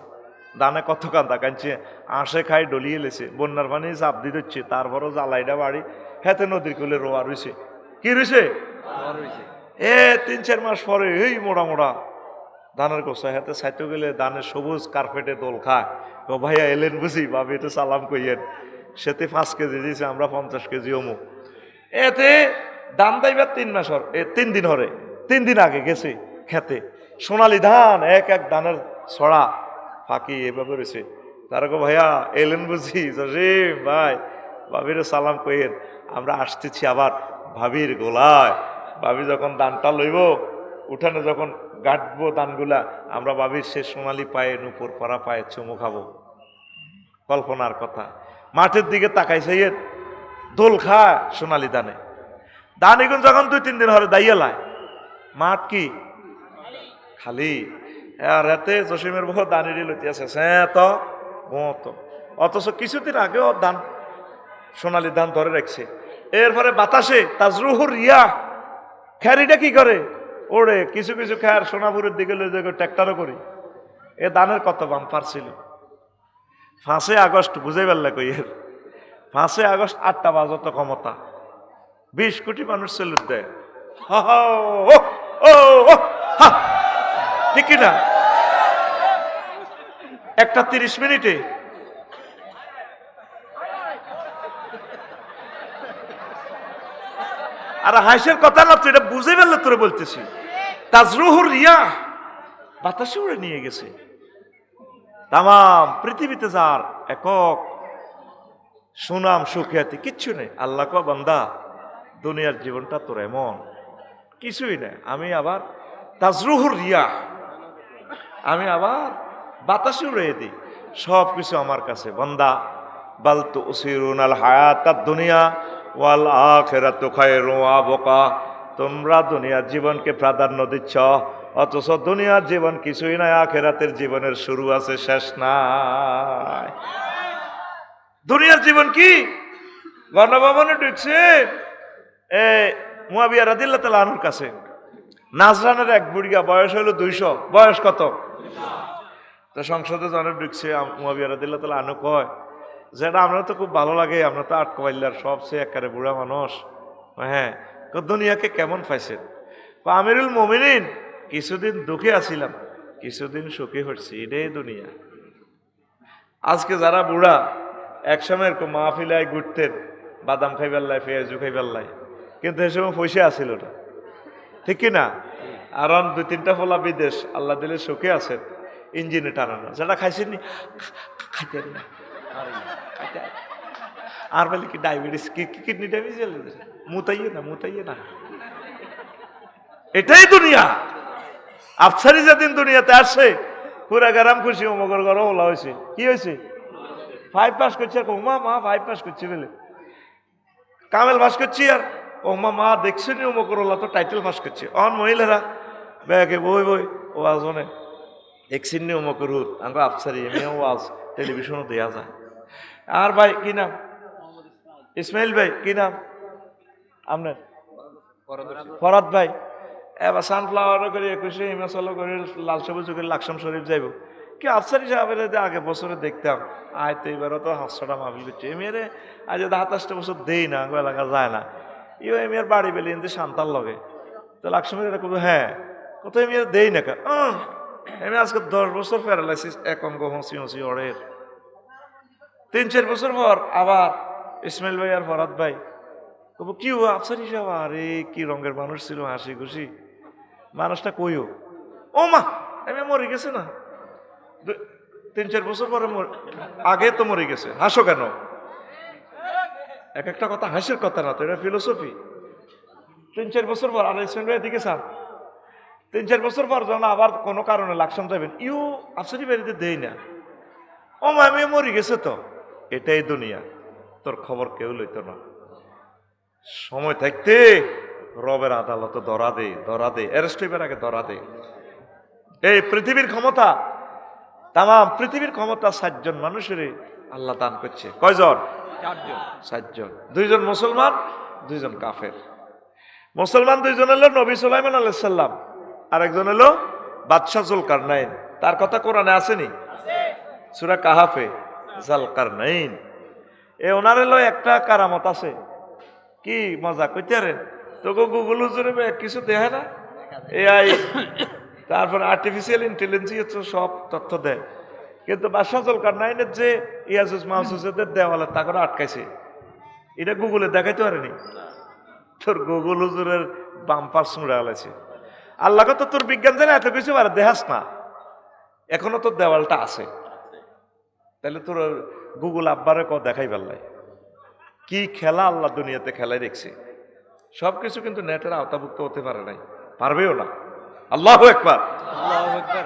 দানে কত কান্দা কাঁদছে, আঁশে খাই ডলিয়ে লেছে, বন্যার পানি চাপ দিয়ে দিচ্ছে, তারপরও জ্বালাইটা বাড়ি হেতে নদীর কোলে রোয়া রয়েছে। কি রয়েছে? 3-4 মাস পরে এই মোড়া মোড়া ধানের গোসা হাতে সাইতে গেলে দানের সবুজ কার্পেটে দোল খায়। ও ভাইয়া এলেন বুঝি, ভাবি একটু সালাম কইয়েন। সেতে 5 কেজি দিয়েছে, আমরা 50 কেজি অমুক। এতে দাম দাইবার 3 দিন হরে, 3 দিন আগে গেছে খেতে, সোনালি ধান এক ধানের ছড়া ফাঁকি এভাবে রয়েছে। তার গো ভাইয়া এলেন বুঝি, জসিম ভাই ভাবির সালাম কইয়েন, আমরা আসতেছি আবার ভাবির গোলায়। ভাবি যখন দানটা লইব, উঠানে যখন গাঁটবো দানগুলা, আমরা ভাবির সে সোনালি পায়ে নুপুর পরা পায়ে চুমু খাবো। কল্পনার কথা। মাঠের দিকে তাকাইছে, দোল খায় সোনালি দানে। দান এগুন যখন 2-3 দিন হরে দাইয়ালায়, মাঠ কি খালি। আর রাতে জসিমের বহু দানিটি লইতেছে তো মতো, অথচ কিছুদিন আগেও ধান সোনালি ধান ধরে রাখছে। এরপরে বাতাসে তাজরুহুর রিয়া, খ্যারিটা কি করে ওড়ে, কিছু কিছু খ্যার সোনাপুরের দিকে লই যাবে, ট্র্যাক্টরও করি। এ দানের কত বাম্পার ছিল। 5 আগস্ট বুঝে পারলে কইয়ের, 5 আগস্ট 8টা বাজত ক্ষমতা, 20 কোটি মানুষ সেলুট দেয়। ঠিক কিনা? একটা 30 মিনিটে আর হাসির কথা না, তো এটা বুঝে ফেললে তোরে বলতেছি। তাজরুহুর রিয়া, বাতাসে উড়ে নিয়ে গেছে। তামাম পৃথিবীতে যার একক সুনাম সুখ্যাতি কিচ্ছু নেই। আল্লাহ কো বান্দা, দুনিয়ার জীবনটা তোর এমন কিছুই নেই। আমি আবার তাজরুহুর রিয়া, আমি আবার বাতাসে উড়িয়ে দিই সব কিছু আমার কাছে। বান্দা বাল তুসিরুনাল হায়াতাদ দুনিয়া ওয়াল আখিরাতু খায়রুন ওয়া আবকা, তোমরা দুনিয়ার জীবনকে প্রাধান্য দিচ্ছ, অথচ দুনিয়ার জীবন কিছুই নাই, আখিরাতের জীবনের শুরু আছে, শেষ নাই। দুনিয়ার জীবন কি? গণভবনে ঢুকছে মুয়াবিয়া রাদিয়াল্লাহু তাআলা আনহুর কাছে, নাজরানের এক বুড়িয়া, বয়স হলো 200। বয়স কত? তো সংসদে জনে ঢুকছে, মুয়াবিয়া রাদিয়াল্লাহু তাআলা আনহু কয়, যেটা আমরা তো খুব ভালো লাগে, আমরা তো আটকবাইল্লার সবচেয়ে একেবারে বুড়া মানুষ। হ্যাঁ, দুনিয়াকে কেমন পাইছেন? আমিরুল মুমিনিন, কিছুদিন দুঃখে আছিলাম, কিছুদিন সুখে হচ্ছে, এটাই দুনিয়া। আজকে যারা বুড়া, একসময় এরকম মাহফিলায় ঘুরতেন, বাদাম খাইবেল্লায়, পেঁয়াজু খাইবেল্লায়, কিন্তু এ সময় পয়সা আসিল না, ঠিক কিনা? আর 2-3টা ফলা বিদেশ, আল্লাহ দিলে সুখে আছেন, ইঞ্জিনে টানানো, যেটা খাইছেন খাইতেন না, আর বলে কি ডায়াবেটিস, কিডনি ডায়াবেটিস, মুতাইয়ে না। এটাই দুনিয়া। আফসারি যেদিন দুনিয়াতে আসে, পুরা গ্রাম খুশি, অমগর ঘরও বলা হয়েছে। কি হয়েছে? 5 পাস করছে। আর ওমা মা 5 পাস করছে বলে, কামেল পাস করছি, আর ওমা মা দেখছে নি অমগর ওলা তো টাইটেল পাস করছে। অন মহিলারা ব্যাগে বই ওয়াজ অনে দেখছেন নি অমগর হুত, আমরা আফসারি এমনিও ওয়াজ টেলিভিশনও দেওয়া যায়। আর ভাই কি নাম? ইসমাইল ভাই কি নাম আপনার? ফরাদ ভাই। এবার সানফ্লাওয়ারও করে 21 হিমাচলও করে, লাল সবুজ করে লাকসাম শরীফ যাইব। কি আফসারি সাহেবের আগে বছরে দেখতাম, আয় তো এবারও তো 500টা মাহফিল করছে। এমেরে আজ 27টা বছর দেই না, এলাকা যায় না। ইও এমের বাড়ি বেলি এমনি শান্তার লগে তো লাকসামের এটা করবো। হ্যাঁ, কত এমের দেই না কা এমনি আজকে 10 বছর প্যারালাইসিস, এক অঙ্গ হসি অড়ের। 3-4 বছর পর আবার ইসমাইল ভাই আর ফরাদ ভাই কবো কি ও আফসারি সাহেব, আরে কি রঙের মানুষ ছিল, হাসি খুশি মানুষটা। কইও ও মা এমনি মরে গেছে না, 3-4 বছর পরে আগে তো মরে গেছে, হাসো কেন? এক একটা কথা হাসির কথা না তো, এটা ফিলোসফি। 3-4 বছর পর আর এদিকে চান, 3-4 বছর পর যখন আবার কোনো কারণে লাকসাম যাবেন, আফসারি বাড়িতে দেই না, ও মামি মরে গেছে তো। এটাই দুনিয়া, তোর খবর কেউ লইত না। সময় থাকতে রবের আদালত ধরা দে, অ্যারেস্ট হইবার আগে ধরা দে। এই পৃথিবীর ক্ষমতা, তাম পৃথিবীর ক্ষমতা 7 জন মানুষের আল্লাহ দান করছে। কয়জন? 7 জন। 2 জন মুসলমান, 2 জন কাফের। মুসলমান 2 জন হলো নবী সুলাইমান আলাইহিস সালাম, আর একজন হলো বাদশাহ জুলকারনাইন। তার কথা কোরআনে আসেনি? সূরা কাহাফে জুলকারনাইন। ওনার হলো একটা কারামত আছে। কি মজা কইতারেন? তোকে গুগল হুজুরে কিছু দেখে না, এআই, তারপর আর্টিফিশিয়াল ইন্টেলিজেন্স সব তথ্য দেয়। কিন্তু বাদশাহ জুলকারনাইনের যে ইয়াজুজ মাউজুজের দেওয়ালে তা করে আটকাইছে, এটা গুগলে দেখাইতে পারেনি। তোর গুগল হুজুরের বাম্পার শুঁড়ে আলাইছে। আল্লাহকে তো তোর বিজ্ঞান জানে এত কিছু পারে, দেখাস না, এখনো তোর দেওয়ালটা আছে। তাহলে তোর গুগল আব্বারে দেখাই পারলাই কি খেলা আল্লাহ দুনিয়াতে খেলাই রেখছে। সবকিছু কিন্তু নেটের আওতাভুক্ত হতে পারে নাই, পারবেও না। আল্লাহু আকবার।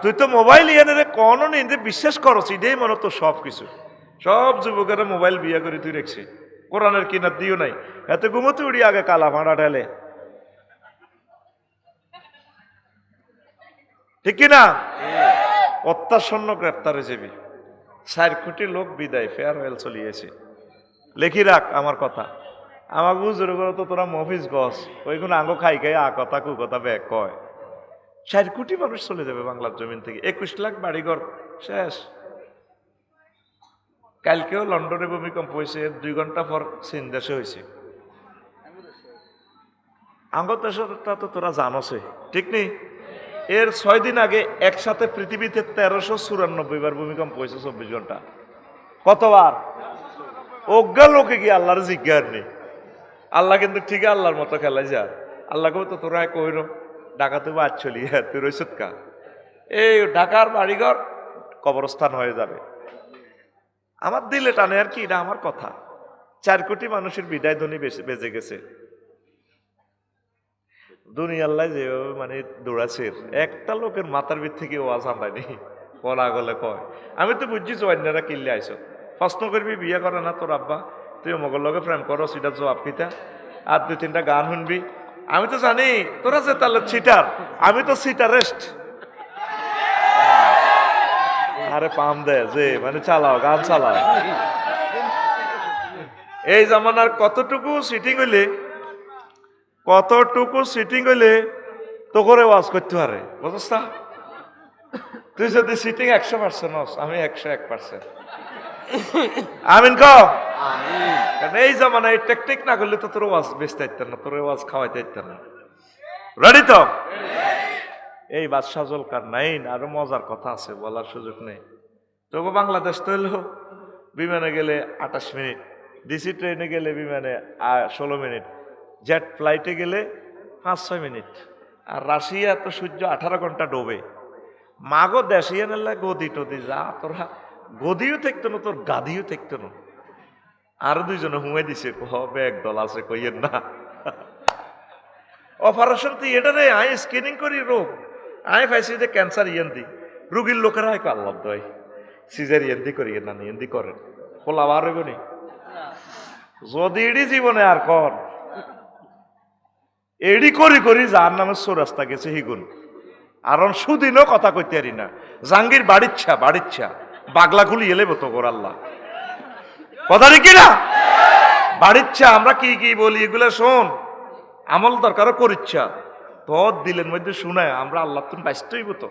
তুই তো মোবাইল ইয়ানের কোন নিন্দে বিশ্বাস করছ, এটাই মনে তো সবকিছু। সব যুবকেরা মোবাইল বিয়া করে তুই রেখছে, কোরআনের কিনার দিও নাই। এত ঘুমোতে উড়ি আগে কালা ভাড়া ঢেলে, ঠিক কিনা? অত্যাসন্ন গ্রেপ্তারে যাবি, 4 কোটি লোক বিদায়, ফেয়ারওয়েল চলিয়েছে। লেখি রাখ আমার কথা, আমার বুঝুর করে তো তোরা মফিস গছ ওইগুলো আঙ্গ খাই খাই কথা কু কথা ব্যাগ কয়। 4 কোটি মানুষ চলে যাবে বাংলার জমিন থেকে, 21 লাখ বাড়িঘর শেষ। কালকেও লন্ডনে ভূমিকম্প হয়েছে, 2 ঘন্টা পর চীন দেশে হয়েছে। আঙ্গ দেশটা তো তোরা জানোসে, ঠিক নেই? এর 6 দিন আগে একসাথে পৃথিবীতে 1394 বার ভূমিকম্প হয়েছে 24 ঘন্টা। কতবার? অজ্ঞা লোকে গিয়ে আল্লাহর জিজ্ঞার নেই। আল্লাহ কিন্তু ঠিক আল্লাহর মতো খেলাই যা। আল্লাহকেও তো তোরা কইর ঢাকাতে বাদ চলি, হ্যাঁ তুই রইসত কা? এই ঢাকার বাড়িঘর কবরস্থান হয়ে যাবে। আমার দিলে টানে আর কি, এটা আমার কথা। 4 কোটি মানুষের বিদায় ধ্বনি বেজে গেছে। দুনিয়া আল্লাহ যেভাবে মানে দৌড়াছে, একটা লোকের মাথার ভিত থেকে ওয়াজ আন্দায়নি, বলা গলে কয়। আমি তো বুঝছি অন্যরা কিনলে আইসো, প্রশ্ন করবি বিয়ে করে না তোর আব্বা, তুই মগর লগে প্রেম করো, সেটা জবাব কিতা, আর 2-3টা গান শুনবি। আমি তো জানি তোরা যে তাহলে চিটার, আমি তো সিটারেস্ট। আরে পাম দে যে মানে চালাও, গান চালাও। এই জামানার কতটুকু সিটিং হইলে তো করে ওয়াজ করতে পারে, বুঝছ না? তুই যদি সিটিং 100% হস, আমি 101%। আমিন কও। কারণ এই জামানায় টেকনিক না করলে তো তোর ওয়াজ বেচতে পারতেন না, তোর ওয়াজ খাওয়াইতে পারতেন না। রেডি তো? এই বাদশাহ জুলকারনাইন, আরো মজার কথা আছে, বলার সুযোগ নেই। তবু বাংলাদেশ তো হলো বিমানে গেলে 28 মিনিট, ডিসি ট্রেনে গেলে বিমানে 16 মিনিট, জেট ফ্লাইটে গেলে 5-6 মিনিট। আর রাশিয়া তো সূর্য 18 ঘন্টা ডোবে। মাগো দেশিয়া নেলা গদি টদি যা, তোরা গদিও থাকতো না, তোর গাদিও থাকতো না। আরো 2 জনে হুঁয়ে দিছে, হবে একদল আছে কইয়ের না। অপারেশন থিয়েটারে আই স্ক্যানিং করি রোগ, আই পাইছি যে ক্যান্সার দি রুগীর লোকেরা হয় আল্লাহ দয় সিজার দি করি না, ইয়েন্দি করেন খোলা বার হইব নি যদি এডি জীবনে আর কর এডি করি যার নামে চোরাস্তা গেছে হিগুন। আর সুদিনও কথা কইতে পারি না, জাঙ্গির বাড়িচ্ছা বাগলা খুলি এলে তো কর আল্লাহ কথা রেখি না বাড়িচ্ছা। আমরা কি কি বলি এগুলা শোন, আমল দরকারও করিচ্ছা তোর দিলের মধ্যে শুনায় আমরা আল্লাহ তুমি ব্যস্ত হইব তো।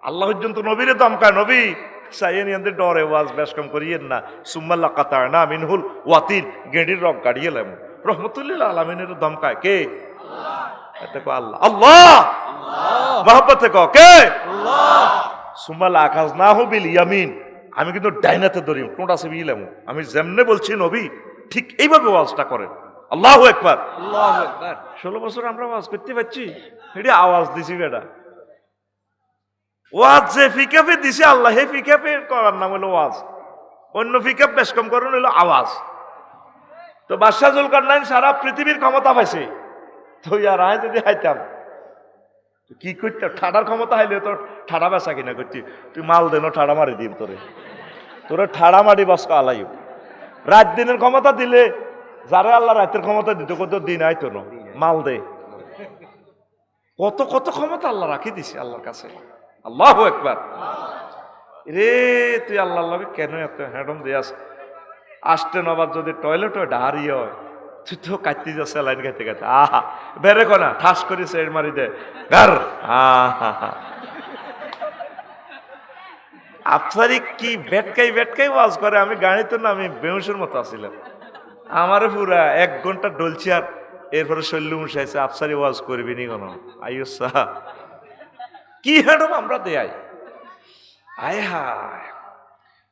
আল্লাহ পর্যন্ত নবীরে দমকায়, নবী চাইয়েন ইয়াদের ডরে ওয়াজ বেশ কম করিয়েন না, সুম্মাল্লা কাতার না মিনহুল ওয়াতির গেঁড়ির রক গাড়িয়ে এলাম রহমতুল্লাহ আলমিনের দমকায় কে? আল্লাহ। আল্লাহ মহব্বতে কে? সুম্মাল্লা আকাশ না হবিল ইয়ামিন, আমি কিন্তু ডাইনাতে ধরি কোনটা আছে বিলাম, আমি যেমনে বলছি নবী ঠিক এইভাবে ওয়াজটা করেন। আল্লাহু আকবার। 16 বছর আমরা ওয়াজ করতে পারছি, এটা আওয়াজ দিছি বেটা। ওয়াজ যে ফিকাপে দিছে আল্লাহ, হে ফিকাপে করার নাম হলো ওয়াজ। অন্য ফিকাপ বেশ কম করুন হলো আওয়াজ। তো বাদশাহ জুলকারনাইন সারা পৃথিবীর ক্ষমতা পাইছে, তো আর আয় যদি হাইতাম কি করতাম, ঠাডার ক্ষমতা হাইলে তোর ঠাডা বেচা কিনা করছি, তুই মাল দেন ঠাডা মারি দিম তোরে, তোরে ঠাডা মারি বসকা আলাইও। রাত দিনের ক্ষমতা দিলে যারা আল্লাহ রাতের ক্ষমতা দিত, কত দিন আইতো না, মাল দে। কত কত ক্ষমতা আল্লাহ রাখি দিছে আল্লাহর কাছে। আল্লাহু আকবার। রে তুই আল্লাহর লগে কেন এত হ্যাডম দিয়াস? আসতে নবার যদি টয়লেট হয় ডাহারি হয়, তুই তো কাটতে যাচ্ছে লাইন খাইতে খাইতে, আহা বেড়ে কনা ঠাস করি সের মারি দে গার। আহা আফসারি কি ভেটকাই ভেটকাই ওয়াজ করে, আমি গাড়িতে না, আমি বেহুশের মতো আসছিলাম। আমারও পুরা 1 ঘন্টা ডলছি, আর এরপরে শৈল্য মুশাইছে আফসারি ওয়াজ করবি নি কোনো আইসা কি হ্যাডম আমরা দেয়। আয় হায়।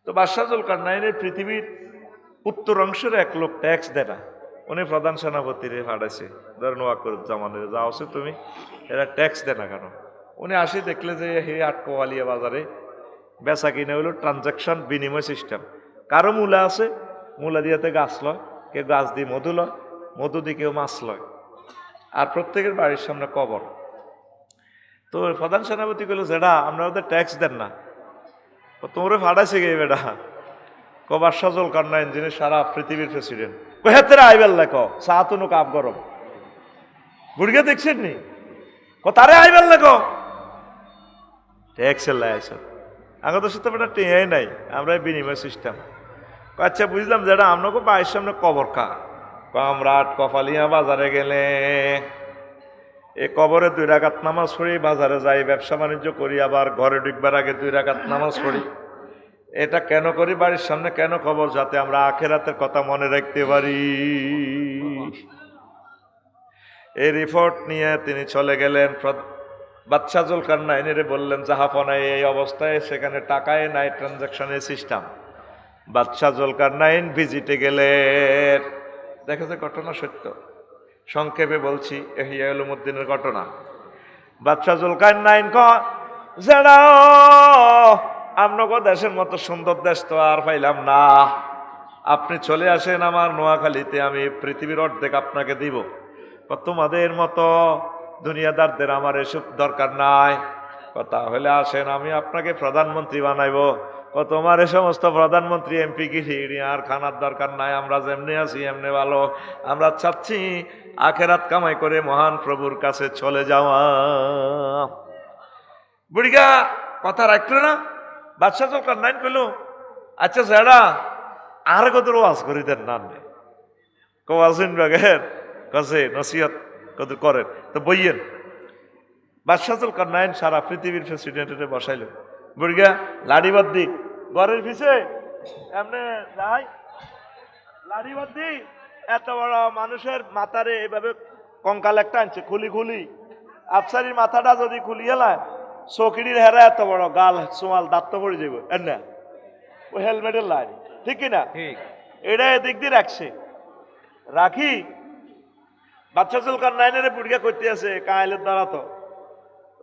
তো বাদশাহ জুলকারনাইনের পৃথিবীর উত্তর অংশের এক লোক ট্যাক্স দেয় না, উনি প্রধান সেনাপতিরে পাঠাইছে, ধরেন ওয়াকুরুজ্জামানের যা আছে তুমি, এরা ট্যাক্স দেয় না কেন? উনি আসি দেখলে যে হে আটকোয়ালিয়া বাজারে বেচা কিনে হলো ট্রানজাকশন বিনিময় সিস্টেম। কারো মূলা আছে, মূলা দিয়েতে গাছ লয়, কেউ গাছ দিয়ে মধু লয়, মধু দিয়ে কেউ মাছ লয়, আর প্রত্যেকের বাড়ির সামনে কবর। তো প্রধান সেনাপতি গুলো যেটা আপনারা ওদের ট্যাক্স দেন না, তোমরা ফাটাইছে গে বেটা, বাদশাহ জুলকারনাইন যিনি সারা পৃথিবীর প্রেসিডেন্ট, হেতেরা আইবেল লেখ সাহাতুনু কাপ গরম বুড়িয়ে দেখছেন নি, তারে আইবেল লেখ ট্যাক্সের লাইছ আগে তো সাথে বেটা টেঁয়াই নাই, আমরা বিনিময় সিস্টেম। আচ্ছা বুঝলাম যেটা আপনাকে বাড়ির সামনে কবর কা, আমরা কপালিয়া বাজারে গেলে এ কবরে 2 রাকাত নামাজ পড়ি, বাজারে যাই ব্যবসা বাণিজ্য করি, আবার ঘরে ঢুকবার আগে 2 রাকাত নামাজ পড়ি। এটা কেন করি? বাড়ির সামনে কেন কবর? যাতে আমরা আখিরাতের কথা মনে রাখতে পারি। এই রিপোর্ট নিয়ে তিনি চলে গেলেন। বাদশাহ জুলকারনাইনের বললেন জাহাপনায় এই অবস্থায়, সেখানে টাকায় নাই, ট্রানজাকশনের সিস্টেম। বাদশাহ জুলকারনাইন ভিজিটে গেলেন, দেখেছে ঘটনা সত্য, সংক্ষেপে বলছি, ইহয়া উলুমউদ্দিনের ঘটনা। বাদশাহ জুলকারনাইন যারা আপনাকে দেশের মতো সুন্দর দেশ তো আর পাইলাম না, আপনি চলে আসেন আমার নোয়াখালীতে, আমি পৃথিবীর অর্ধেক আপনাকে দিব। তোমাদের মতো দুনিয়াদারদের আমার এসব দরকার নাই, তাহলে আসেন আমি আপনাকে প্রধানমন্ত্রী বানাইব। তোমার এ সমস্ত প্রধানমন্ত্রী এমপি কি আর খানার দরকার নাই, আমরা যেমনি আছি এমনি ভালো, আমরা চাচ্ছি আখেরাত কামাই করে মহান প্রভুর কাছে চলে যাওয়া। বুড়িগা কথা রাখলো না। বাদশাহ জুলকারনাইন কইল আচ্ছা যারা আর কদর ওয়াজ করি দেন না কোয়াজিন বাগের কাছে নসিহত কদর করেন, তো বইয়েন। বাদশাহ জুলকারনাইন সারা পৃথিবীর প্রেসিডেন্টের বসাইল। বুড়িগা লাড়িবাদ্দি ঘরের পিছে এমনি যাই, লাড়িবাদ্দি এত বড় মানুষের মাথারে এভাবে কঙ্কাল একটা আনছে খুলি খুলি, আফসারির মাথাটা যদি খুলি এলায় চৌকিটির হেরা এত বড় গাল সোমাল দাঁত তো পড়ে যাবো, না ওই হেলমেটের লাইন ঠিক কিনা, এটা এদিক দিয়ে রাখছে রাখি। বাদশাহ জুলকারনাইনের বুড়িয়া করতে আছে কাঁইলের দ্বারা, তো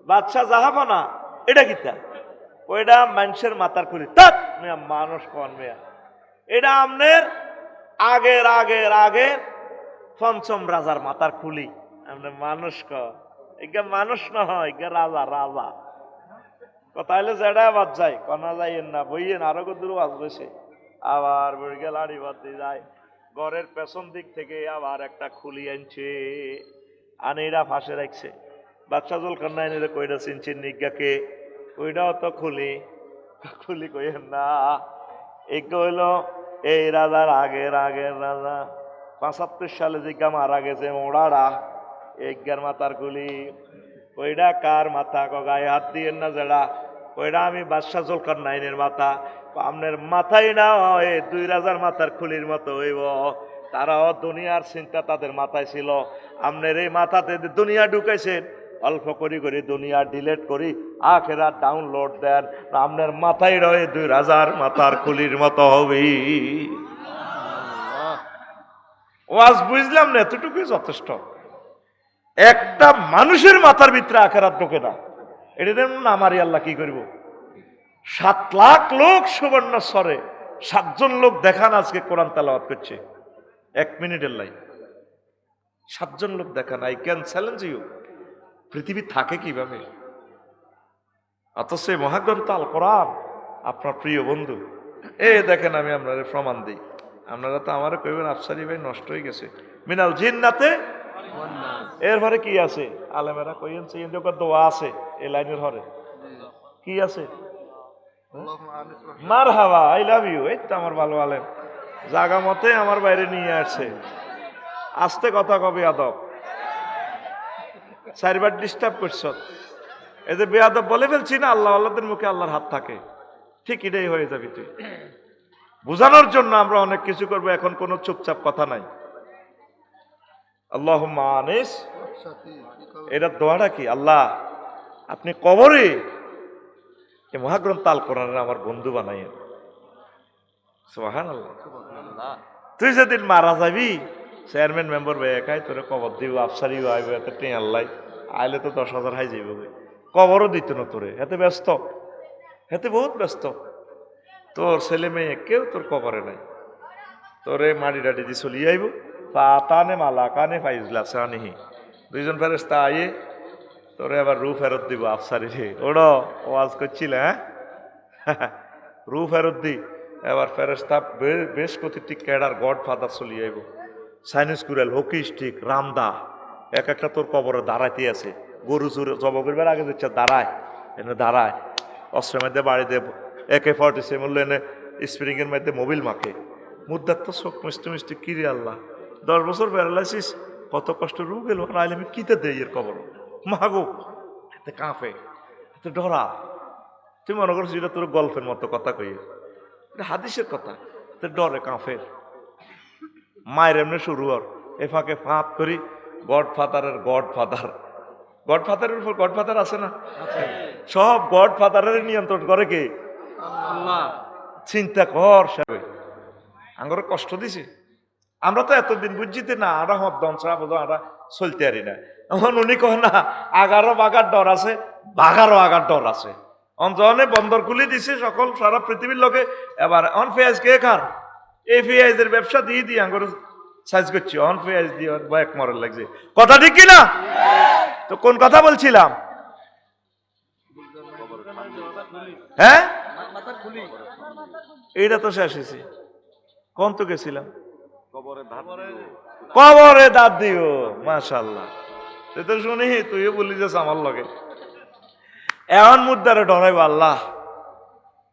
বাদশাহ জাহাপনা এটা কিতা, ওইটা মানুষের মাথার খুলি, তাক মেয়া মানুষ কন মেয়া, এটা আমনের আগের আগের আগের পঞ্চম রাজার মাথার খুলি, আপনার মানুষ কন এগা মানুষ না হয়, এগা রাজা রাজা। তাইলে যেটা আবার যাই কনা যাইয়েন না, বইয়েন আরো কদূর আসবে। আবার বইকে লাড়ি বাঁধতে যায়, ঘরের পেছন দিক থেকে আবার একটা খুলি আনছে, আনেরা ফাঁসে রাখছে। বাদশাহ জুলকারনাইনের কইটা চিনছেন নিজ্ঞাকে, ওইটাও তো খুলি খুলি কইেন না, এগো হইল এই রাজার আগের আগের রাজা 75 সালে জিজ্ঞা মারা গেছে মোড়ারা, এগার মাথার খুলি। ওইটা কার মাথা? গায়ে হাত দিয়েন না যেটা, ওইটা আমি বাদশাহ জুলকারনাইনের মাথা। আপনার মাথাই না হয় 2 রাজার মাথার খুলির মতো হইব, তারাও দুনিয়ার চিন্তা তাদের মাথায় ছিল, আপনার এই মাথাতে দুনিয়া ঢুকাইছেন, অল্প করি করি দুনিয়া ডিলেট করি আখেরাত ডাউনলোড দেন, আপনার মাথায় রয়ে 2 রাজার মাথার খুলির মতো হবে। ওয়াজ বুঝলাম না, এতটুকুই যথেষ্ট। একটা মানুষের মাথার ভিতরে আখেরাত ঢোকে না, এটা না মারি আল্লাহ কি করব? 7 লাখ লোক সুবর্ণ স্বরে 7 জন লোক দেখান আজকে কোরআন তেলাওয়াত করছে 1 মিনিটের লাই। 7 জন লোক দেখান। I can challenge you. পৃথিবী থাকে কিভাবে? অথচ মহাগ্রন্থ আল কোরআন আপনার প্রিয় বন্ধু। দেখেন আমি আপনাদের প্রমাণ দিই। আপনারা তো আমারও কইবেন আফসারি ভাই নষ্ট হয়ে গেছে। মিনাল জিন্নাতে এরপরে কি আছে? আলেমেরা কইন দোয়া আছে এই লাইনের হরে কি আছে? মারহাবা, আই লাভ ইউ। এই তো আমার ভালো আলেম জাগা মতে আমার বাইরে নিয়ে আসছে। আস্তে কথা কবে আদব 4বার ডিস্টার্ব করছ। এই যে বেয়াদব বলে ফেলছি না, আল্লাহ আল্লাহদের মুখে আল্লাহর হাত থাকে, ঠিক এটাই হয়ে যাবি তুই। বুঝানোর জন্য আমরা অনেক কিছু করবো, এখন কোনো চুপচাপ কথা নাই। আল্লাহুম্মা আনিস, এটা দোয়াটা কি? আল্লাহ আপনি কবরে এই মহাগ্রন্থ আল কোরআনের আমার বন্ধু বানাইয়েন। সুবহানাল্লাহ। তুই যেদিন মারা যাবি চেয়ারম্যান মেম্বার বেকাই তোরে কবর দিব, আফসারিও আইব, এতে টেঁ আল্লাহ আইলে তো 10,000 হাই যাইব, কবরও দিত না তোরে, এতে ব্যস্ত, এতে বহুত ব্যস্ত। তোর ছেলে মেয়ে কেউ তোর কবরে নাই, তোরে মাটি ডাটি দিয়ে চলিয়ে আইব। ফাতানে মালা কানে ফাইজলা সানিহি, 2 জন ফেরেশতা আইয়ে তোরে আবার রু ফেরত দিব। আফসারি রে ওড়ো ওয়াজ করছিল, হ্যাঁ রু ফেরত দি। এবার ফেরেশতা বেশ প্রতিটি ক্যাডার গড ফাদার চলিয়ে আইব। চাইনিজ কুড়াল, হকি স্টিক, রামদা এক একটা তোর কবরে দাঁড়াইতে আছে। গরু চুরে জব করবার আগে দিচ্ছে দাঁড়ায়, এনে দাঁড়ায়, অস্ত্রের মধ্যে বাড়ি দেব, AK-47 বললো এনে স্প্রিং এর মধ্যে মোবিল মাখে। মুদ্রার তো চোখ মিষ্টি মিষ্টি, কিরে আল্লাহ 10 বছর প্যারালাইসিস, কত কষ্ট রু গেল, আইলে আমি কিতে দেই এর কবর মাগো, এতে কাঁপে, এতে ডরা। তুই মনে করছিস এটা তোর গল্পের মতো কথা কইয়ে, এটা হাদিসের কথা। এতে ডরে কাঁপে। মায়ের এমনি শুরু হর, এ ফাঁকে ফাঁপ করি গডফাদারের গডফাদার, গডফাদারের উপর গডফাদার আছে না, সব গডফাদারের নিয়ন্ত্রণ করে কে? আল্লাহ। চিন্তা কর, আমরা কষ্ট দিছি। আমরা তো এতদিন বুঝছিতে না, আমরা হদ্দন ছাড়া বোধ আমরা চলতে পারি না। এখন উনি কহ না আগারও বাগার ডর আছে, বাঘারও আগার ডর আছে। অঞ্জনে বন্দর খুলে দিছে সকল সারা পৃথিবীর লোকে। এবার অন পেঁয়াজ কে খার, এই পেঁয়াজের ব্যবসা দিয়ে দিয়ে আঙ্গুর সাইজ করছি, অন পেঁয়াজ দিয়ে বয়েক মরার লাগছে। কথা ঠিক কিনা? তো কোন কথা বলছিলাম? হ্যাঁ এইটা তো শেষ হয়েছে। কোন তো গেছিলাম কবরে দাঁত দিও। মাশাআল্লাহ, তুই তো শুনি তুইও বলি যাস আমার লগে। এমন মুদ্রারে ডরাইব আল্লাহ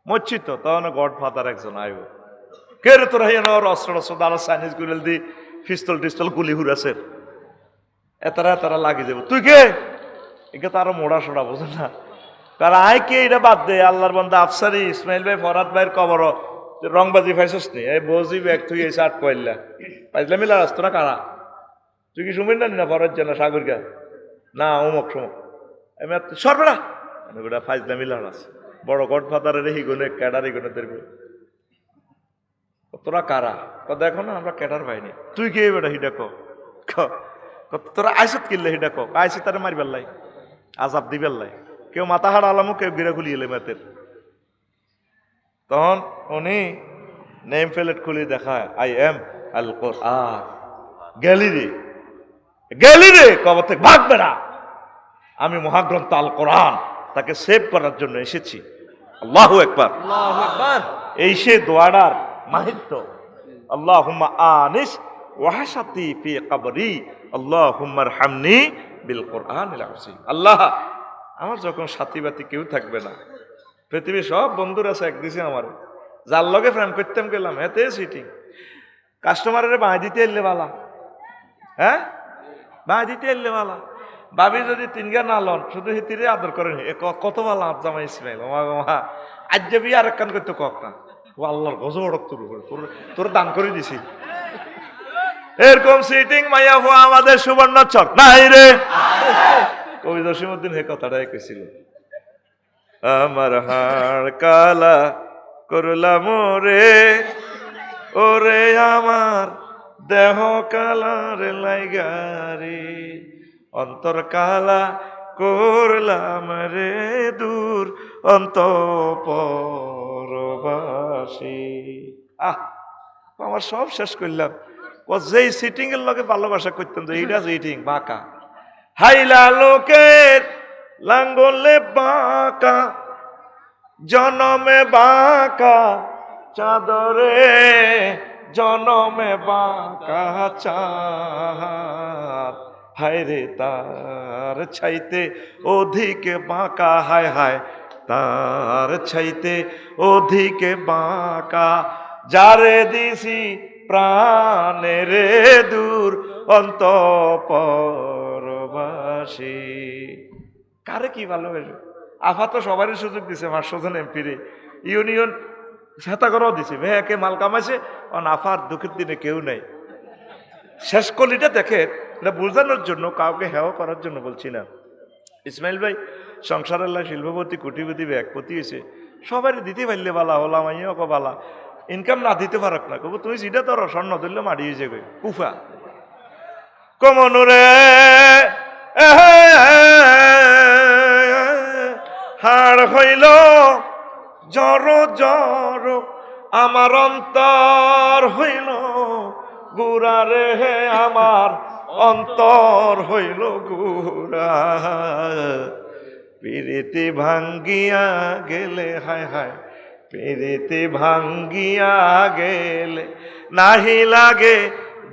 মরছি তো, তখন গড ফাদার একজন আইব, কে রে তোরা ওর অস্ত্র অস্ত্র দ্বারা চাইনিজ গুলিল দি পিস্তল টিস্তল গুলি হুরাছে, এতারা এতারা লাগি যাব। তুই কে? একে তো আরো মোড়া সোড়া বোঝে না, কারণ আই কে এটা বাদ দে। আল্লাহর বান্দা আফসারি ইসমাইল ভাই ফরাদ ভাইয়ের কবর রংবাজি পাইছিস নি? এই বজি ব্যাগ তুই এই শার্ট পয়লা পাইলে মিলা রাস্তরা কারা? তুই কি শুনবেন না ফরাজ জানা সাগর গা না অমুক সমক আমি সরবেড়া গোটা ফাইজলা মিলার আছে। বড় গডফাদারের হিগুনে ক্যাডার হিগুনে দেখবে তোরা কারা? দেখো না আমরা ক্যাডার পাইনি। তুই কে বেটা হিডা ক? তোরা আইসত কিনলে হিডা ক? আইসি তারা মারিবার লাই, আজাব দিবার লাই। কেউ মাথা হাড় আলামো, কেউ গিরা খুলি এলে মেতের। তখন উনি নেম প্লেট খুলে দেখায়, আই এম আল কোরআন। গেলি রে, গেলি রে, কবর থেকে ভাগবে না। আমি মহাগ্রন্থ আল কোরআন তাকে সেভ করার জন্য এসেছি। আল্লাহু আকবার, আল্লাহু আকবার। এই সে দোয়াটার মাহিত্য। আল্লাহুম্মা আনিস ওয়াহাসাতি ফি কবরি আল্লাহুম্মা আরহামনি বিল কোরআনিল আযীম। আল্লাহ আমার যখন সাথী বাতি কেউ থাকবে না, পৃথিবীর সব বন্ধুরা আছে, এক দিছে আমার যার লগে ফ্রেন্ড করতাম গেলাম এতে সিটিং কাস্টমারের বাঁই দিতে এলে বালা, হ্যাঁ বাঁই দিতে এলে বালা। ভাবি যদি 3 গা না লন, শুধু হিতিরে আদর করেন, কত ভালো জামাই ইসমাইল আজ যাবি আর কান করতে কক না, ও আল্লাহর গজব ওড়ক তোর উপরে, তোর দান করে দিছি। এরকম সিটিং মাইয়া হওয়া আমাদের সুবর্ণ চক নাই রে। কবি জসিমউদ্দিন হে কথাটাই কইছিল, আমার হাড় কালা করলাম রে, ওরে আমার দেহ কালার লাইগারে, অন্তর কালা করলাম রে দূর অন্তঃপরবাসী। আমার সব শেষ করলাম। ও যেই সিটিং এর লগে ভালোবাসা করতাম তো এইটা সিটিং বাঁকা, হাইলা লোকের লাঙ্গলে বাঁকা, জনমে বাঁকা চাদরে, জনমে বাঁকা চাঁদ, হায় রে তার ছাইতে অধিক বাঁকা, হায় হায় তার ছাইতে অধিক বাঁকা, যারে দিছি প্রাণের দূর অন্তঃপরবাসী। কারে কি ভালোবাসে? আফা তো সবারই সুযোগ দিছে, 500 জন এমপিরে, ইউনিয়ন সেতা করাও দিছে, মেয়েকে মাল কামাইছে। আফার দুঃখের দিনে কেউ নাই। শেষ কলিটা দেখে, এটা বোঝানোর জন্য, কাউকে হেয় করার জন্য বলছি না। ইসমাইল ভাই সংসারের শিল্পপতি, কোটিপতি, ব্যাগপতি হয়েছে, সবারই দিতে পারলে বালা, হলাম আইও বালা, ইনকাম না দিতে পারক না, কবু তুমি যেটা ধরো স্বর্ণ ধরলে মাড়ি হয়ে যাবে কুফা কমনুরে হাড় হইল জর জর, আমার অন্তর হইল গুড়া রে, আমার অন্তর হইল গুড়া, পিরিতি ভাঙ্গিয়া গেলে, হায় হায় পিরিতি ভাঙ্গিয়া গেলে, নাহি লাগে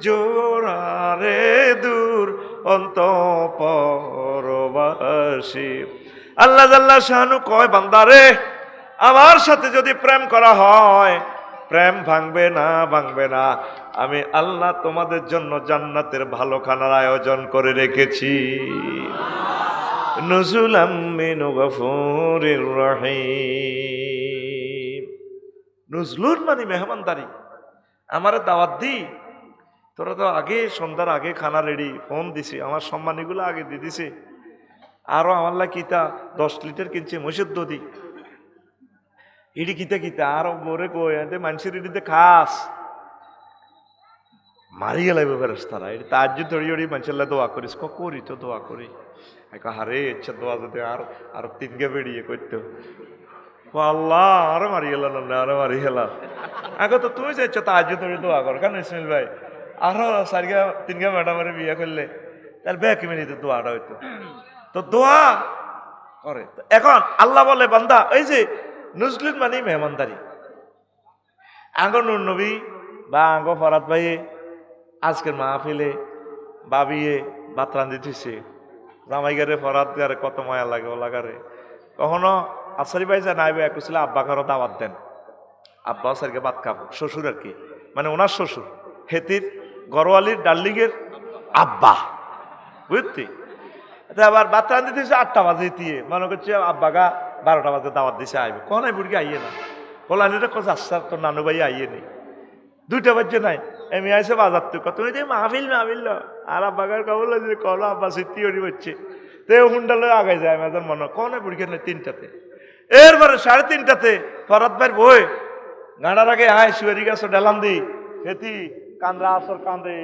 জোড়া রে দূর অন্তঃপরবাসী। আল্লাহ জাল্লা শানু কয়, বান্দারে আমার সাথে যদি প্রেম করা হয়, প্রেম ভাঙবে না, ভাঙবে না। আমি আল্লাহ তোমাদের জন্য জান্নাতের ভালো খানার আয়োজন করে রেখেছি। নুজুলাম মিন গফুরির রহিম। নুজলুন মানে মেহমানদারি। আমারে দাওয়াত দি, তোরা তো আগে সন্ধ্যার আগে খানা রেডি, ফোন দিছি, আমার সম্মানীগুলো আগে দিয়ে দিছে। আরো আমার কিতা 10 লিটার কিনছে মহিষের দধি, ইডি কিতা কিতা আরো বরে কই মানুষের ইডিতে খাস মারি গেলাই ফেরেশতারা। এটা তাজ্জুদ ধরি ধরি মানুষের দোয়া করিস, করি তো দোয়া করি, হারে ইচ্ছা দোয়া যদি আর 3 গে বেরিয়ে করতো, আল্লাহ আরো মারি গেল না, আরো মারি গেলাম। আগে তো তুমি চাইছো তাজ্জুদ ধরি দোয়া কর, কেন ইসমাইল ভাই আরো 3 গে ম্যাডামের বিয়ে করলে তার ব্যাক মিনিতে দোয়াটা হইতো, তো দোয়া করে। এখন আল্লাহ বলে, বান্দা এই যে নুজলুন মানে মেহমানদারি। আঙ্গ নূর নবী বা আঙ্গ ফরাত ভাইয়ে আজকের মাহফিলে বাবিয়ে ভাত রান্ধি দিছে, জামাইগারে ফরাত গারে কত মায়া লাগে, ও লাগারে। কখনো আসারি ভাই যা নাইবে একছিল আব্বা ঘরও দাওয়াত দেন, আব্বা আসারিকে ভাত খাবো, শ্বশুর আর কি, মানে ওনার শ্বশুর হেতির গরওয়ালির ডার্লিংয়ের আব্বা, বুঝতি। আবার ভাত রান্ধি দিছে 8টা বাজে দিয়ে, মনে করছে আব্বাগা 12টা বাজে দাওয়াত দিছে আইবে, কনাই বুড়ি আইয়ে না, বলানিটা কোথায় আসছে তোর নানু ভাই আইয়ে নেই, 2টা বাজে নাই এমনি আইসে বাজার তো কত মাহফিল মাহফিল, আর আব্বাগার কবল কল আব্বা সিদ্ধি হরি হচ্ছে, তো হুন্ডালে আগে যায় মেজার মনে কনে বুড়ি নেই 3টাতে। এরপরে 3:30টাতে ফরাত ভাইয়ের বই গাঁড়ার আগে আয় শুয়ারি গাছ ডালাম দি হেতি কান্দরা আসর কান্দে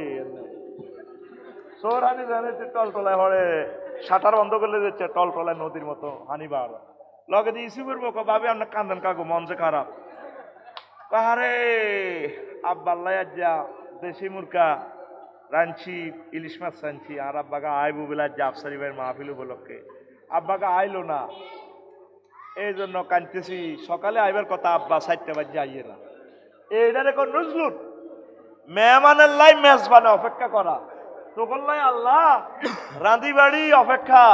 সোর হানি জানে টলটলায় হরে, শাটার বন্ধ করলে যাচ্ছে টলটলায় নদীর মতো হানিবার লগে দিয়ে ইস্যু করবো, ভাবি আপনার কান্দেন কাকু মন যে খারাপ, কাহারে আব্বাল্লাই যা দেশি মুরকা রাঁধছি, ইলিশ মাছ রাঁধছি, আর আব্বাগা আইবু বেলা জাফসারি ভাইয়ের মাহফিল উপলক্ষে, আব্বাগা আইলো না, এই জন্য কাঁদতেছি। সকালে আইবার কথা, আব্বা 4টা বাজে আইয়ে না, এইটার এখন নজরুল মেহমানের লাই মেজবানে অপেক্ষা করা, তখন লাই আল্লাহ রাঁধি বাড়ি অপেক্ষা।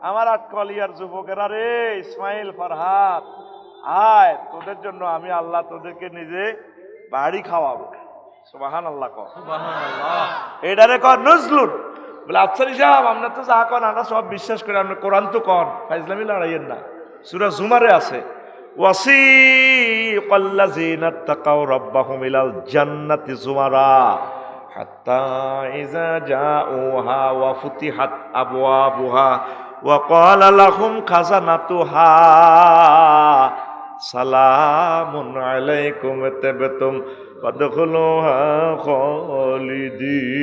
আমার আটকলিয়ার যুবকেরা রে, ইসমাইল ফরহাদ আয়, তোদের জন্য আমি আল্লাহ তোদেরকে নিজে বাড়ি খাওয়াবো। সুবহানাল্লাহ কর, সুবহানাল্লাহ। এটারে কর নজরুল। বলে আফসারি সাহেব আমরা তো যা কন আমরা সব বিশ্বাস করি, আমরা কোরআন তো কন, ফাইজলামি লড়াইয়ের না, সূরা জুমারে আছে, ওয়াসিকাল্লাযিনা তাকাউ রাব্বাহুম ইলাল জান্নাতি যুমারা হাত্তা ইযা জাউহা ওয়া ফুতিহাত আবওয়াবুহা ওয়া ক্বালা লাহুম খাজানাতুহা সালামুন আলাইকুম তাবতুম ফাদখুলুহা খালিদিন।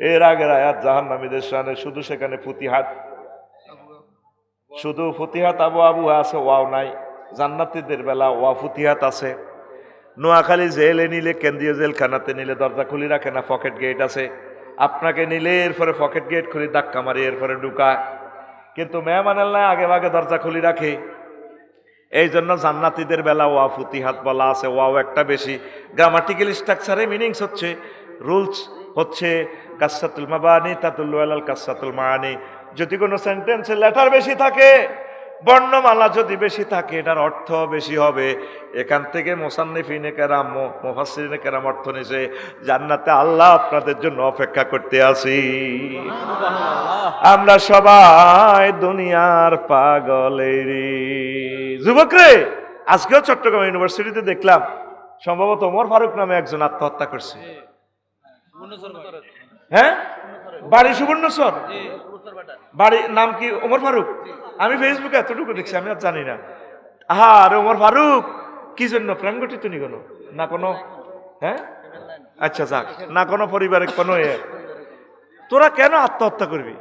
এর আগের আয়াত জাহান্নামীদের শানে, শুধু সেখানে ফুতিহাত, শুধু ফুতিহাত আবু আবু আছে, ওয়াও নাই। জান্নাতীদের বেলা ওয়া ফুতিহাত আছে। নোয়াখালী জেলে নিলে, কেন্দ্রীয় জেলখানাতে নিলে দরজা খুলি রাখে না, পকেট গেট আছে। আপনাকে নিলে এরপরে পকেট গেট খুলি ধাক্কা মারি এরপরে ঢুকায়, কিন্তু মেহমানাল্লাহ আগে ভাগে দরজা খুলি রাখে। এই জন্য জান্নাতীদের বেলা ওয়া ফুতিহাত বলা আছে, ওয়াও একটা বেশি। গ্রামাটিক্যাল স্ট্রাকচারে মিনিংস হচ্ছে, রুলস হচ্ছে কাসরাতুল মাবানি তাদুল্লু আলাল কাসরাতুল মাআনি। যদি কোনো সেন্টেন্সে লেটার বেশি থাকে, বর্ণমালা যদি বেশি থাকে, এটার অর্থ বেশি হবে। এখান থেকে মুসান্নিফিনে কেরাম, মুফাসসিরিনে কেরাম অর্থ নিছে, জান্নাতে আল্লাহ আপনাদের জন্য অপেক্ষা করতে আছি। আমরা সবাই দুনিয়ার পাগলেরই যুবক রে। আজকেও চট্টগ্রাম ইউনিভার্সিটিতে দেখলাম, সম্ভবত ওমর ফারুক নামে একজন আত্মহত্যা করছে। হ্যাঁ, বাড়ি সুবর্ণচর, বাড়ির নাম কি? ওমর ফারুক। আমি ফেসবুকে এতটুকু দেখছি, আমি আর জানি না। আরে ওমর ফারুক কি জন্য প্রাণ ঘটিত নি কোনো না কোনো? হ্যাঁ, আচ্ছা যাক, না কোনো পরিবারে কোনো তোরা কেন আত্মহত্যা করবি?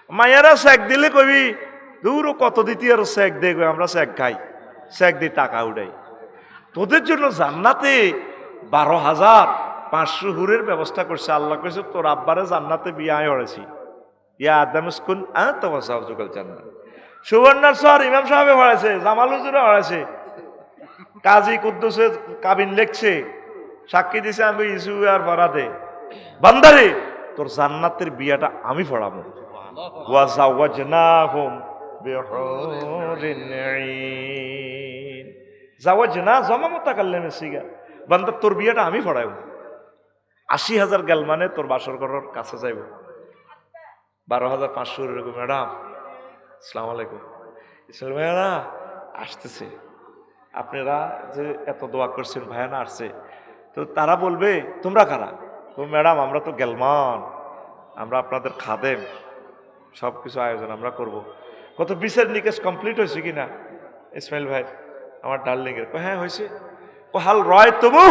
মায়েরা শেক দিলে কবি দূর কত দিতি, আর শেক দেখবে আমরা শেক খাই, শেক দিয়ে টাকা উঠাই। তোদের জন্য জান্নাতে 12,500 হুরের ব্যবস্থা করছে আল্লাহ। কইছে তোর আব্বারে জান্নাতে বিয়ায় হয়েছি, ইয়া আদামুসকুন আতাওয়াসাউজুকাল জান্নাত। সুবর্ণচর ইমাম সাহেবে হয়েছে, জামাল হুজুরে হয়েছে, কাজী কুদ্দুসে কাবিন লেখছে, সাক্ষী দিছে আমি ইসু আর ফরাদে। বান্দারে তোর জান্নাতের বিয়াটা আমি পড়াবো। ওয়া জাওয়াজনাহুম বিহুরিন আইন। জাওয়াজনা জমা মুতাকাল্লিমে সিগা, বান্দা তোর বিয়াটা আমি পড়াবো। 80,000 গেল মানে তোর বাসর ঘরের কাছে যাইব। 12,500 এরকম। ম্যাডাম আসসালামু আলাইকুম, ইসলাম ভাইয়ারা আসতেছে, আপনারা যে এত দোয়া করছেন ভাইয়ানা আসছে, তো তারা বলবে তোমরা কারা? তো ম্যাডাম আমরা তো গেলমান, আমরা আপনাদের খাদেম, সব কিছু আয়োজন আমরা করব। কত বিচার নিকেশ কমপ্লিট হয়েছে কিনা ইসমাইল ভাই আমার ডার্লিং এর? হ্যাঁ হয়েছে। হাল রয় তবু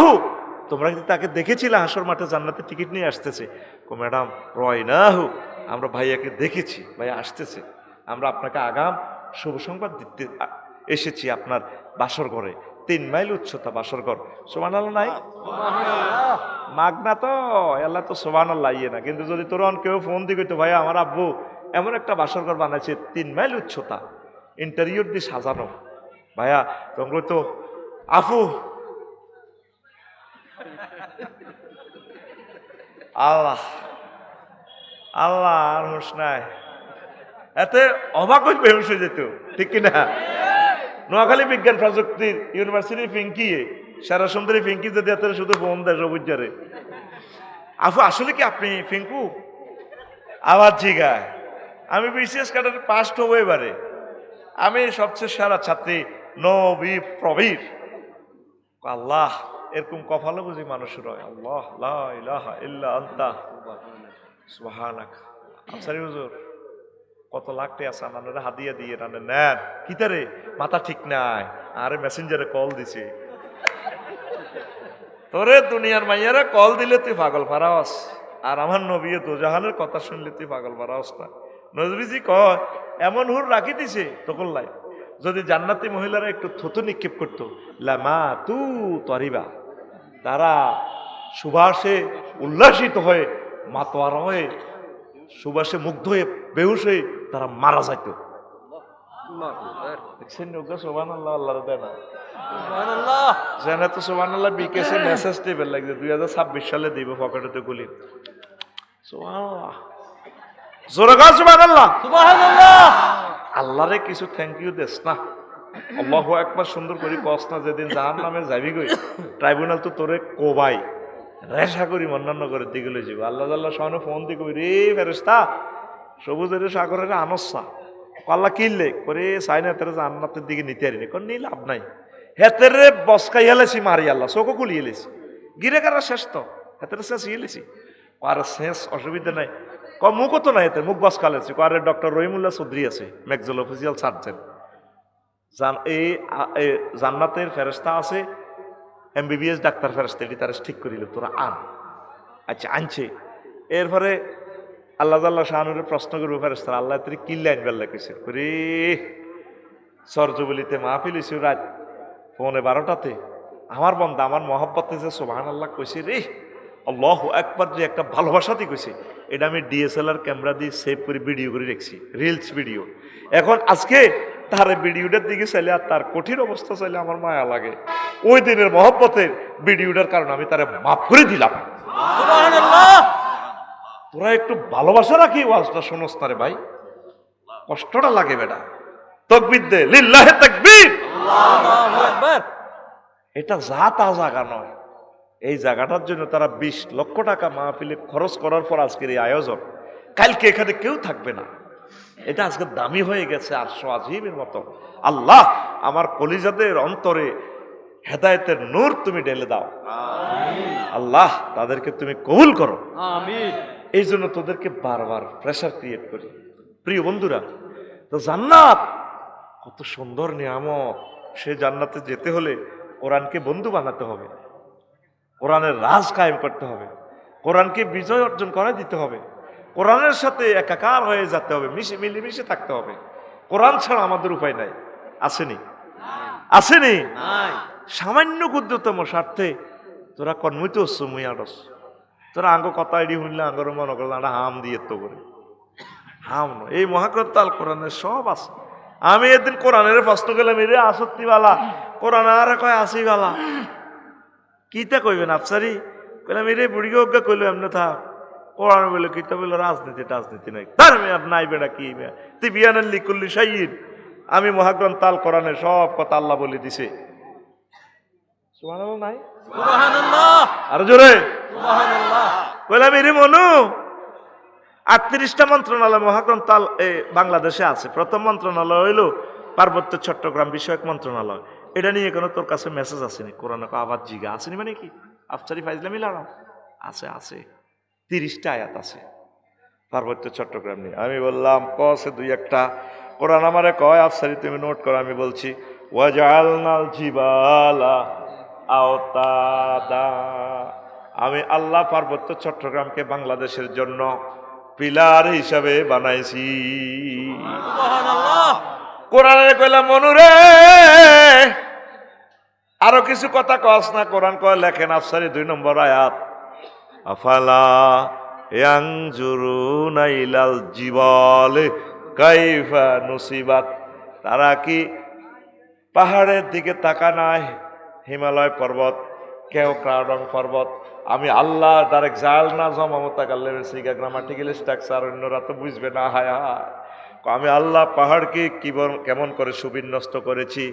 তোমরা কিন্তু তাকে দেখেছিলে হাসর মাঠে জান্নাতের টিকিট নিয়ে আসতেছে? ম্যাডাম রয় না হু, আমরা ভাইয়াকে দেখেছি, ভাইয়া আসতেছে, আমরা আপনাকে আগাম শুভ সংবাদ দিতে এসেছি। আপনার বাসর ঘরে 3 মাইল উচ্চতা বাসর ঘর। সুবহানাল্লাহ নাই? মাগনা তো আল্লাহ তো সুবহানাল্লাহ ইয়ে না, কিন্তু যদি তোর কেউ ফোন দিয়ে কইতো ভাইয়া আমার আব্বু এমন একটা বাসর ঘর বানাইছে 3 মাইল উচ্চতা, ইন্টেরিয়র দিয়ে সাজানো, ভাইয়া তোমরা তো আফু আল্লাহ আল্লাহ আর হুঁশ নাই, এতে অবাক হয়ে বেহুশ হয়ে যেত, ঠিক কিনা? নোয়াখালী বিজ্ঞান প্রযুক্তির ইউনিভার্সিটি ফিঙ্কি, সারা সুন্দরী ফিঙ্কি যদি এত শুধু ফোন দেয় সবুজারে, আফু আসলে কি আপনি ফিঙ্কু? আবার জিগায় আমি বিসিএস ক্যাডার পাস হবো এবারে, আমি সবচেয়ে সেরা ছাত্রী নবী প্রবীর। আল্লাহ এরকম কপালে বুঝি মানুষ রয়। আল্লাহ লা ইলাহা ইল্লা আনতা সুবহানাক। আফসারি হুজুর কত লাখ টাকা আছে নানারে হাদিয়া দিয়ে রান্না নেন কিতারে, মাথা ঠিক নাই, আরে মেসেঞ্জারে কল দিছে, তোরে দুনিয়ার মাইয়ারা কল দিলে তুই পাগল ফারাওস, আর আমার নবী দোজাহানের কথা শুনলে তুই পাগল ফারাওস না। নজরিজি কয় এমন হুর রাখি দিছে তকল্লাই, যদি জান্নাতি মহিলারা একটু থুতু নিক্ষেপ করতো, লামা তু তরিবা, তারা সুবাসে উল্লাসিত হয়ে মাতোয়ারা হয়ে সুবাসে মুগ্ধ হয়ে বেহুশ হয়ে তারা মারা যাইত। সুবহানাল্লাহ, আল্লাহর দেয় না জানে তো সুবহানাল্লাহ। বিকেসে মেসেজ টেবিল লাগছে 2026 সালে দিব পকেটেতে গুলি। সুবহানাল্লাহ, জোরে গা সুবহানাল্লাহ, সুবহানাল্লাহ। আল্লাহরে কিছু থ্যাংক ইউ দেস না, আল্লাহু আকবার সুন্দর করে কস না, যেদিন জাহান্নামে যাবি গই ট্রাইব্যুনাল তো তোরে কোবাই রেশা করি মন্নান্ন করে দিগুলো যাব। আল্লাহ আল্লাহ সামনে ফোন দিয়ে কই রে ফেরেশতা সবুজের সাগরের আনসা, আল্লাহ কিনলে করে সাইনা তেরে জান্নাতের দিকে নিতে আরি কোন নিয়ে লাভ নাই, হেতেরে বসকাই হেলেছি মারি আল্লাহ চোখও কুলিয়ে এলেছি, গিরে কারা শেষ তো হেতেরে শেষ ইয়েলেছি, আর শেষ অসুবিধা নাই। মুখও তো নাই, এতে মুখ বসকালেছি। আরে ডক্টর রহিমুল্লাহ চৌধুরী আছে ম্যাকজল অফিসিয়াল সার্জন, এই জান্নাতের ফেরেশতা আছে MBBS ডাক্তার ফেরেশতা, এটি তারা ঠিক করিল তোরা আন। আচ্ছা আনছে, এরপরে আল্লাহ জাল্লা শাহানুরের প্রশ্ন করবো ফেরেশতারা, আল্লাহ তুই কি লাইন বেল্লা কইছে করে সরজবলিতে মাহফিল হইছে রাত 11:30 আমার বন্ধা আমার মহব্বতে যে সুবহানাল্লাহ কইছে রে, আল্লাহু আকবার, যে একটা ভালোবাসাতেই কইছে, এটা আমি ডিএসএলআর ক্যামেরা দিয়ে সেভ করে ভিডিও করে রেখেছি, রিলস ভিডিও। এখন আজকে তার ভিডিওটার দিকে চাইলে আর তার কঠিন অবস্থা চাইলে আমার মায়া লাগে। ওই দিনের মহব্বতের ভিডিওটার কারণে আমি তারে মাফ করে দিলাম। তোরা একটু ভালোবাসা রাখি ওয়াজটা শোনস না রে ভাই, কষ্টটা লাগে বেটা। তাকবীর দে, লিল্লাহি তাকবীর, আল্লাহু আকবার। এটা যা তা জায়গা নয়। এই জায়গাটার জন্য তারা 20 লক্ষ টাকা মাহফিলে খরচ করার পর আজকের এই আয়োজন, কালকে এখানে কেউ থাকবে না। এটা আজকে দামি হয়ে গেছে আর আজিমের মতো। আল্লাহ আমার কলিজাদের অন্তরে হেদায়েতের নূর তুমি ঢেলে দাও, আল্লাহ তাদেরকে তুমি কবুল করো, আমিন। এই জন্য তোদেরকে বারবার প্রেসার ক্রিয়েট করি। প্রিয় বন্ধুরা, তো জান্নাত কত সুন্দর নিয়ামত। সে জান্নাতে যেতে হলে কোরআনকে বন্ধু বানাতে হবে, কোরআনের রাজ কায়েম করতে হবে, কোরআনকে বিজয় অর্জন করে দিতে হবে, কোরআনের সাথে একাকার হয়ে যেতে হবে, মিলেমিশে থাকতে হবে। কোরআন ছাড়া আমাদের উপায় নাই। আসেনি? আসেনি? সামান্য ক্ষুদ্রতম স্বার্থে তোরা কর্মইতে হচ্ছে মুই আড়স, তোরা আঙ্গ কথা এডি শুনলে আঙ্গর মনে করল একটা হাম দিয়ে তো করে হাম ন। এই মহাগ্রন্থ আল কোরআনের সব আছে। আমি একদিন কোরআনের প্রশ্ন করলাম, এরে আসত্তিওয়ালা কোরআন আর কয় আসিওয়ালা কিতা কইবেন আফসারি? কইলাম এরে বুড়িকে অজ্ঞা কইলো এমনি থাক, কোরআন বলে কিতা বললো রাজনীতি টাজনীতি নাই, তার মেয়ে নাই বেড়া কি মেয়া তুই বিয়ানের লিকুল্লি সাইয়িদ। আমি মহাগ্রন্থ আল কোরআনের সব কথা আল্লাহ বলে দিছে। সুবহানাল্লাহ নাই? সুবহানাল্লাহ আর জোরে সুবহানাল্লাহ। কইলাম এরে মনু 38টা মন্ত্রণালয় মহাগ্রন্থ আল বাংলাদেশে আছে। প্রথম মন্ত্রণালয় হইল পার্বত্য চট্টগ্রাম বিষয়ক মন্ত্রণালয়। এটা নিয়ে কোনো তোর কাছে মেসেজ আসেনি? কোরআনে আবার জিগা আসেনি মানে কি আফসারি ফাইজলামি লাগাও? আছে আছে, 30টা আয়াত আছে পার্বত্য চট্টগ্রাম নিয়ে। আমি বললাম কসে দুই একটা। কোরআন আমারে কয় আফসারি তুমি নোট করো, আমি বলছি ওয়াজআলনাল জিবালা আওতাদা, আমি আল্লাহ পার্বত্য চট্টগ্রামকে বাংলাদেশের জন্য পিলার হিসাবে বানাইছি। সুবহানাল্লাহ। কোরআনে কইলাম মনুরে আরো কিছু কথা কস না? কোরআন কয় লেখেন আফসারি 2 নম্বর আয়াত, আফালা ইয়ানজুরুনা ইলাল জিবালি কাইফা নুসিবাত, তারা কি পাহাড়ের দিকে তাকা নাই? হিমালয় পর্বত, কেউ ক্রাউডং পর্বত, আমি আল্লাহ ডাইরেক্ট জাল না জমামতা কাল্লে সিগা গ্রামাটিক্যাল স্ট্রাকচার অন্যরা তো বুঝবে না। হায় হায়, আমি আল্লাহ পাহাড়কে কেমন করে সুবিন্যস্ত করেছি।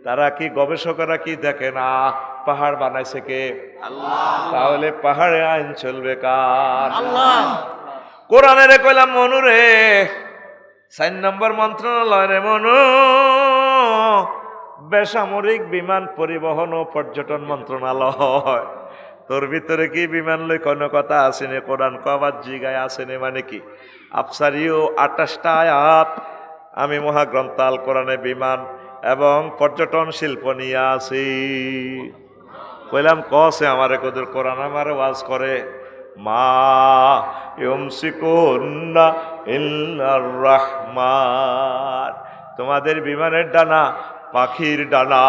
তারা কি গবেষকরা কি দেখে না পাহাড় বানাইছে কে? আল্লাহ। তাহলে পাহাড়ে আইন চলবে কার? আল্লাহ। কোরআনে কইলাম মনুরে 4 নম্বর মন্ত্রণালয় রে মনু, বেসামরিক বিমান পরিবহন ও পর্যটন মন্ত্রণালয়। তোর ভিতরে কি বিমান লই কোনো কথা আসেনি? কোরআন কবার জিগায় আসেনি মানে কি? আফসারিও 28টা আয়াত আমি মহাগ্রন্থ আল কোরআনে বিমান এবং পর্যটন শিল্প নিয়ে আসি। কইলাম কসে আমারে কদুর কোরআন আমারে ওয়াজ করে, মা ইউমসিকুন্না ইল্লার রাহমান, তোমাদের বিমানের ডানা পাখির ডানা,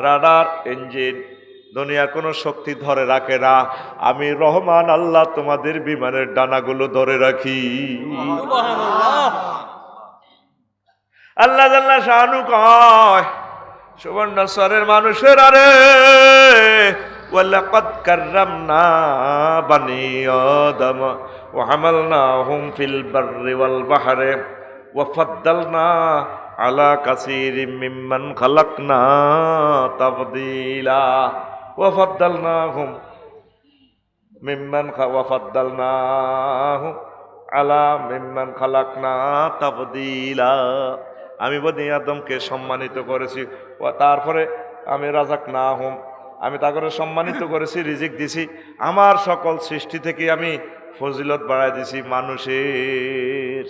রাডার ইঞ্জিন, দুনিয়ার কোনো শক্তি ধরে রাখে না। আমি রহমান আল্লাহ তোমাদের বিমানের ডানাগুলো ধরে রাখি। সুবহানাল্লাহ। আল্লাহ জাল্লা শানু কয় সুবর্ণচরের মানুষের আরে ওয়ালাকাদ কাররামনা বানি আদম ওয়া হামালনাহুম ফিল বাররি ওয়াল বাহরি ওয়া ফাদ্দালনা আলা কাসীরিম মিম্মান খালাকনা তাফদীলা ওয়া ফাদ্দালনাহুম আলা মিম্মান খালাকনা তাফদীলা। আমি বনি আদমকে সম্মানিত করেছি, তারপরে আমি রাজাক না হুম, আমি তাকে সম্মানিত করেছি, রিজিক দিছি। আমার সকল সৃষ্টি থেকে আমি ফজিলত বাড়াই দিছি মানুষের।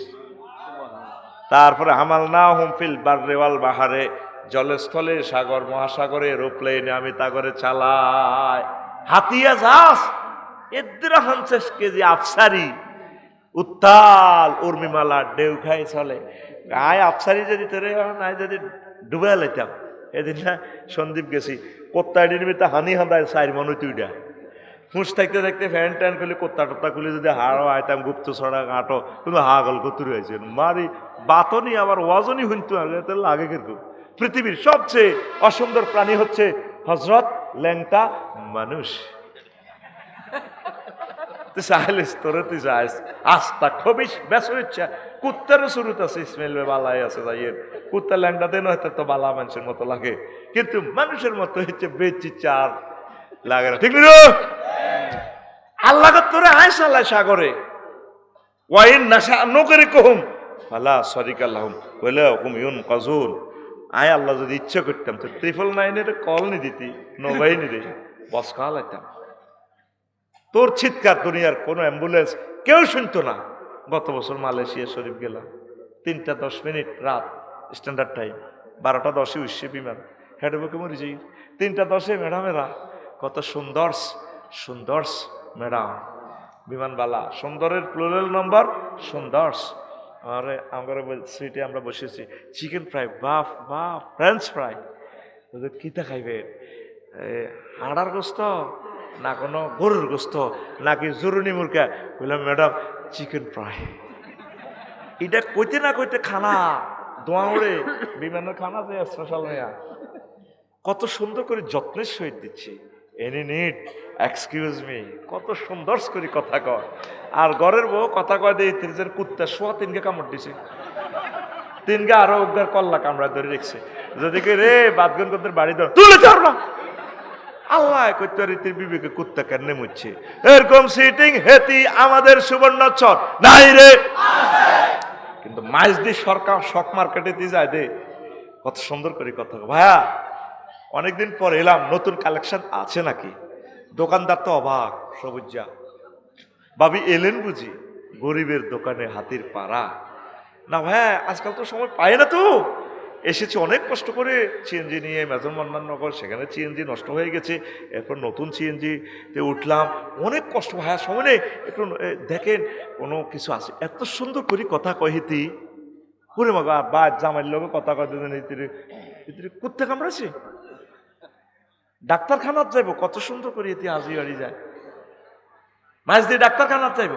তারপরে হামাল না হুম ফিল বাররি ওয়াল বাহরে, জলস্থলে সাগর মহাসাগরে এরোপ্লেনে আমি তাগরে চালাই। হাতিয়া জাহাজ 50 কেজি আফসারি উত্তাল উর্মিমালা ঢেউ খাই চলে। আয় আফসারি যদি তোরে নাই যদি ডুবে লাইতাম। এদিন না সন্দীপ গেছি, কোত্তাডির ভিতরে হানি হাঁদায় সাইর মনে তুইটা হুঁশ থাকতে থাকতে ফ্যান ট্যান খুলে কোত্তা টোত্তা খুলে যদি হাড়ও আইতাম গুপ্ত ছড়া গাঁটো কিন্তু হাগল কতুর হয়েছে মারি বাতনি আবার ওয়াজনই শুনতো লাগে কিন্তু পৃথিবীর সবচেয়ে অসুন্দর প্রাণী হচ্ছে হজরত ল্যাংটা মানুষ। তুই চাইলিস তোরে তুই যাইস আস্তা খবিস বেসর ইচ্ছা কুত্তারও শুরুত আছে ইসমাইল বালাই আছে যাইয়ের কুত্তা ল্যাংটাতে নয় তো বালা মানুষের মতো লাগে কিন্তু মানুষের মতো হচ্ছে বেচি চার লাগে না ঠিক না? আল্লাহ তোরে আয় সাল্লাহ সাগরে ওয়াইন নাশা নকরি কহুম ফালা সরিকা লাহুম বলে হুম ইউন কাজুন। আয় আল্লাহ যদি ইচ্ছা করতাম তো 999 কল নি দিতি নবাই নি রে বস খাওয়াইতাম। তোর চিৎকার দুনিয়ার কোনো অ্যাম্বুলেন্স কেউ শুনতো না। গত বছর মালয়েশিয়া শরীফ গেলাম 3টা 10 মিনিট রাত স্ট্যান্ডার্ড টাইম 12টা 10 উঠছে বিমান হেঁটে বুকে মরি যাই 3টা 10 ম্যাডামেরা কত সুন্দর সুন্দর ম্যাডাম বিমানবালা সুন্দরের প্লুরাল নম্বর সুন্দর। আরে আমরা সিটে আমরা বসেছি চিকেন ফ্রাই বাফ বাফ ফ্রেঞ্চ ফ্রাই কিতা খাইবে হাড়ার গোস্ত না কোনো গরুর গোস্ত নাকি জরুনি মুরগা বললাম ম্যাডাম চিকেন ফ্রাই। এটা কইতে না কইতে খানা দোয়া উড়ে বিমানের খানা যে স্পেশাল নেয়া কত সুন্দর করে যত্নের সহিত দিচ্ছি এনি নিড এক্সকিউজ মি কত সুন্দর করে কথা কয়। আর ঘরের বউ কথা কয় দিয়ে তিনজের কুত্তা শোয়া 3কে কামড় দিছে 3কে আরো উদ্ধার কল্লা কামড়া ধরে রেখছে যদি রে বাদগুন করতে বাড়ি ধর তুলে ধর না আল্লাহ কইতে রীতির বিবেকে কুত্তা কেন মুচ্ছে এরকম সিটিং হেতি আমাদের সুবর্ণচর নাই রে কিন্তু মাইজ দিয়ে সরকার শক মার্কেটে দিয়ে যায় দে কত সুন্দর করে কথা ভাইয়া অনেকদিন পর এলাম নতুন কালেকশন আছে নাকি? দোকানদার তো অবাক সবুজা ভাবি এলেন বুঝি গরিবের দোকানে হাতির পাড়া না ভাইয়া আজকাল তো সময় পায় না তো এসেছে অনেক কষ্ট করে সিএনজি নিয়ে মেজর মন্নাননগর সেখানে সিএনজি নষ্ট হয়ে গেছে এরপর নতুন সিএনজিতে উঠলাম অনেক কষ্ট ভাইয়া সময় নেই একটু দেখেন কোনো কিছু আছে এত সুন্দর করে কথা কহিতি পুরে মাগা বা জামাইয়ের লোক কথা কয় কুত্তে কামড়াছে ডাক্তারখানাত যাইব কত সুন্দর করে এতে আজি বাড়ি যায় মাছ দিয়ে ডাক্তারখানাত যাইব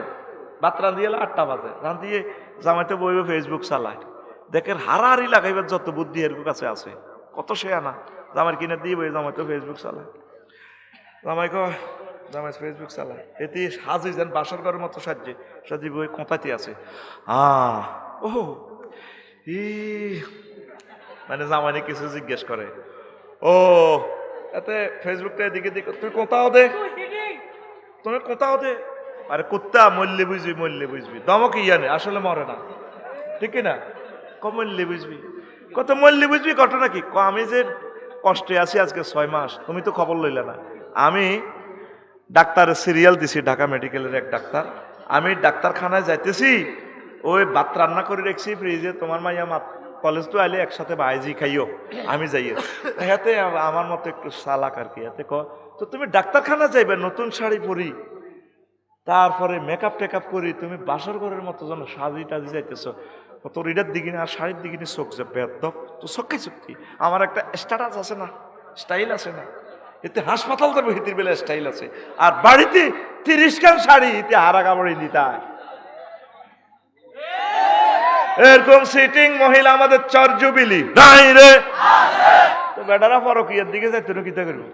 ভাত রাঁধিয়ে 8টা বাজে রাঁধিয়ে জামাইতে বইবে ফেসবুক চালায় দেখেন হারাহারি লাগাইবার যত বুদ্ধি এর কাছে আছে কত সে আনা জামাই কিনে দিয়ে বই জামাই তো ফেসবুক চালায় জামাই জামাই ফেসবুক চালায় এতে সাজি যেন বাসার ঘরের মতো সাজি বই কোঁতাতে আছে ও ই মানে জামাইনে কিছু জিজ্ঞেস করে ও এতে ফেসবুকটা এদিকে দিকে তুই কোথাও দে তুমি কোথাও দে আরে কুত্তা মরলে বুঝবি দমক ইয়ানে আসলে মরে না ঠিক না মরলে বুঝবি কত মরলে বুঝবি ঘটনা কি আমি যে কষ্টে আছি আজকে 6 মাস তুমি তো খবর লইলে না আমি ডাক্তারের সিরিয়াল দিছি ঢাকা মেডিকেলের এক ডাক্তার আমি ডাক্তারখানায় যাইতেছি ওই ভাত রান্না করে রেখছি ফ্রিজে তোমার মাইয়া কলেজ তো আইলে একসাথে ভাইজি খাইও আমি যাই হাতে আমার মতো একটু সালাক আর কি হাতে তো তুমি ডাক্তারখানা যাইবে নতুন শাড়ি পরি তারপরে মেকআপ টেকআপ করি তুমি বাসর ঘরের মতো যেন সাজি টাজি যাইতেছ তোর এটার দিকে আর শাড়ির দিকে চোখ যে বেদব তো চোখে চুক্তি আমার একটা স্ট্যাটাস আছে না স্টাইল আছে না এতে হাসপাতাল যাবো হিতির বেলা স্টাইল আছে আর বাড়িতে 30 খান শাড়ি এতে হারা কাপড়ে দিতা এরকম সিটিং মহিলা আমাদের চরজুবিলি নাই রে তো বেটারা পরকীয়ার দিকে যাইতে কিতা করবো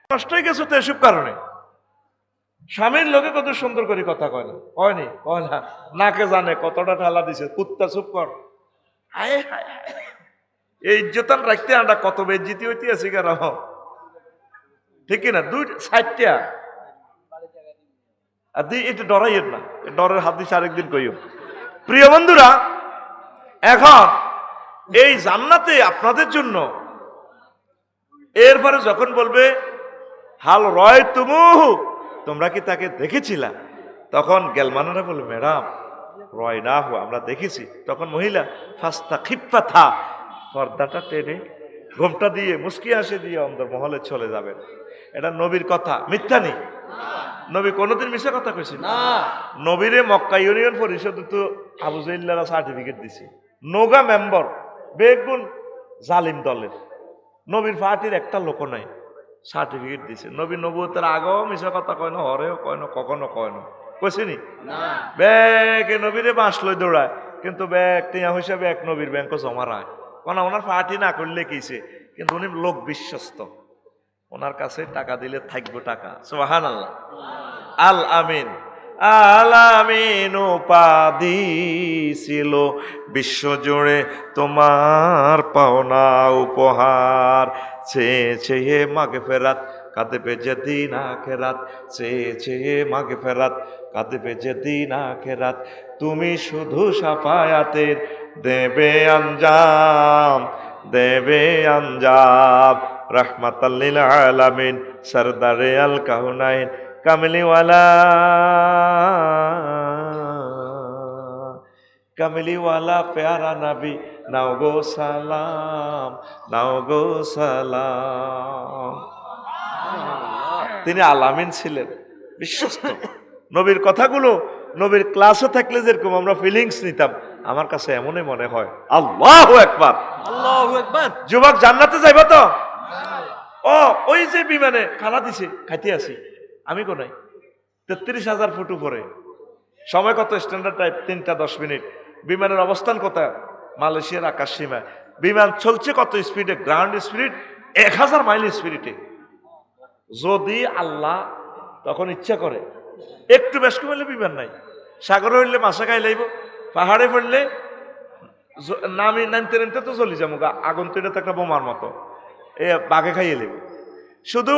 নষ্ট হয়ে গেছে তো এসব কারণে স্বামীর লোকে কত সুন্দর করে কথা কয় না কয়নি কয় না নাকে জানে কতটা ঠালা দিছে কুত্তা চুপ কর এই ইজ্জতান রাখতে আমরা কত বেজ্জিতি হইতে আছি কেন ঠিক না 2 আর দুই এটা ডরাইয়ের না ডরের হাত দিচ্ছে আরেকদিন কইও প্রিয় বন্ধুরা এখন এই জান্নাতে আপনাদের জন্য এরপরে যখন বলবে হাল রয় তুমুহু তোমরা কি তাকে দেখেছিলা তখন গেলমানারা বলবে ম্যাডাম রয় না হো আমরা দেখেছি তখন মহিলা ফাস্তা খিপ্পা থা পর্দাটা টেনে ঘোমটা দিয়ে মুস্কি হাসি দিয়ে অন্দর মহলে চলে যাবেন এটা নবীর কথা মিথ্যা নেই নবী কোনোদিন মিশা কথা কইছে না। নবীরে মক্কা ইউনিয়ন পরিষদ তো আবু জাইল্লারা সার্টিফিকেট দিছে নোগা মেম্বার বেগুন জালিম দলের নবীর পার্টির একটা লোক নাই সার্টিফিকেট দিছে নবী নবুয়তের আগেও মিশা কথা কয় না হরেও কয় না কখনো কয় না কইছিনি না। ব্যাগে নবীরে বাঁশ লই দৌড়ায় কিন্তু ব্যাগ টিয়া হিসাবে এক নবীর ব্যাংকও জমা রায় কেন ওনার পার্টি না করলে কিছে কিন্তু উনি লোক বিশ্বস্ত ওনার কাছে টাকা দিলে থাকবো টাকা সুবহানাল্লাহ আল আমিন আল আমিন উপাধি ছিল বিশ্বজুড়ে তোমার পাওনা উপহার চেয়ে চেয়ে মাগে ফেরাত কাঁদবে যেদিন আখেরাত চেয়ে চেয়ে মাগে ফেরাত কাঁদবে যেদিন আখেরাত তুমি শুধু সাফায়াতের দেবে আঞ্জাম দেবে আঞ্জাম রহমাতাল লিল আলামিন সরদারে আল কাউনাইন কামলিওয়ালা কামলিওয়ালা প্যারা নবী নাও গো সালাম নাও গো সালাম তিনি আলামিন ছিলেন বিশ্বস্ত নবীর কথাগুলো নবীর ক্লাসে থাকলে যেরকম আমরা ফিলিংস নিতাম আমার কাছে এমনই মনে হয় আল্লাহু আকবার আল্লাহু আকবার। যুবক জান্নাতে যাইবা তো ও ওই যে বিমানে খানা দিছে খাইতে আসি আমি কোনাই 33,000 ফুট উপরে সময় কত স্ট্যান্ডার্ড টাইপ 3:10 বিমানের অবস্থান কোথায় মালয়েশিয়ার আকাশ সীমায় বিমান চলছে কত স্পিডে গ্রাউন্ড স্পিড 1000 মাইল স্পিডে যদি আল্লাহ তখন ইচ্ছা করে একটু বেশ কমলে বিমান নাই সাগরে হইলে মাছা খাই লাইব পাহাড়ে পড়লে নামতে নামতে তো চলে যাবো আগুন তো এটা তো একটা বোমার মতো এ বাঘে খাইয়ে নেবে শুধু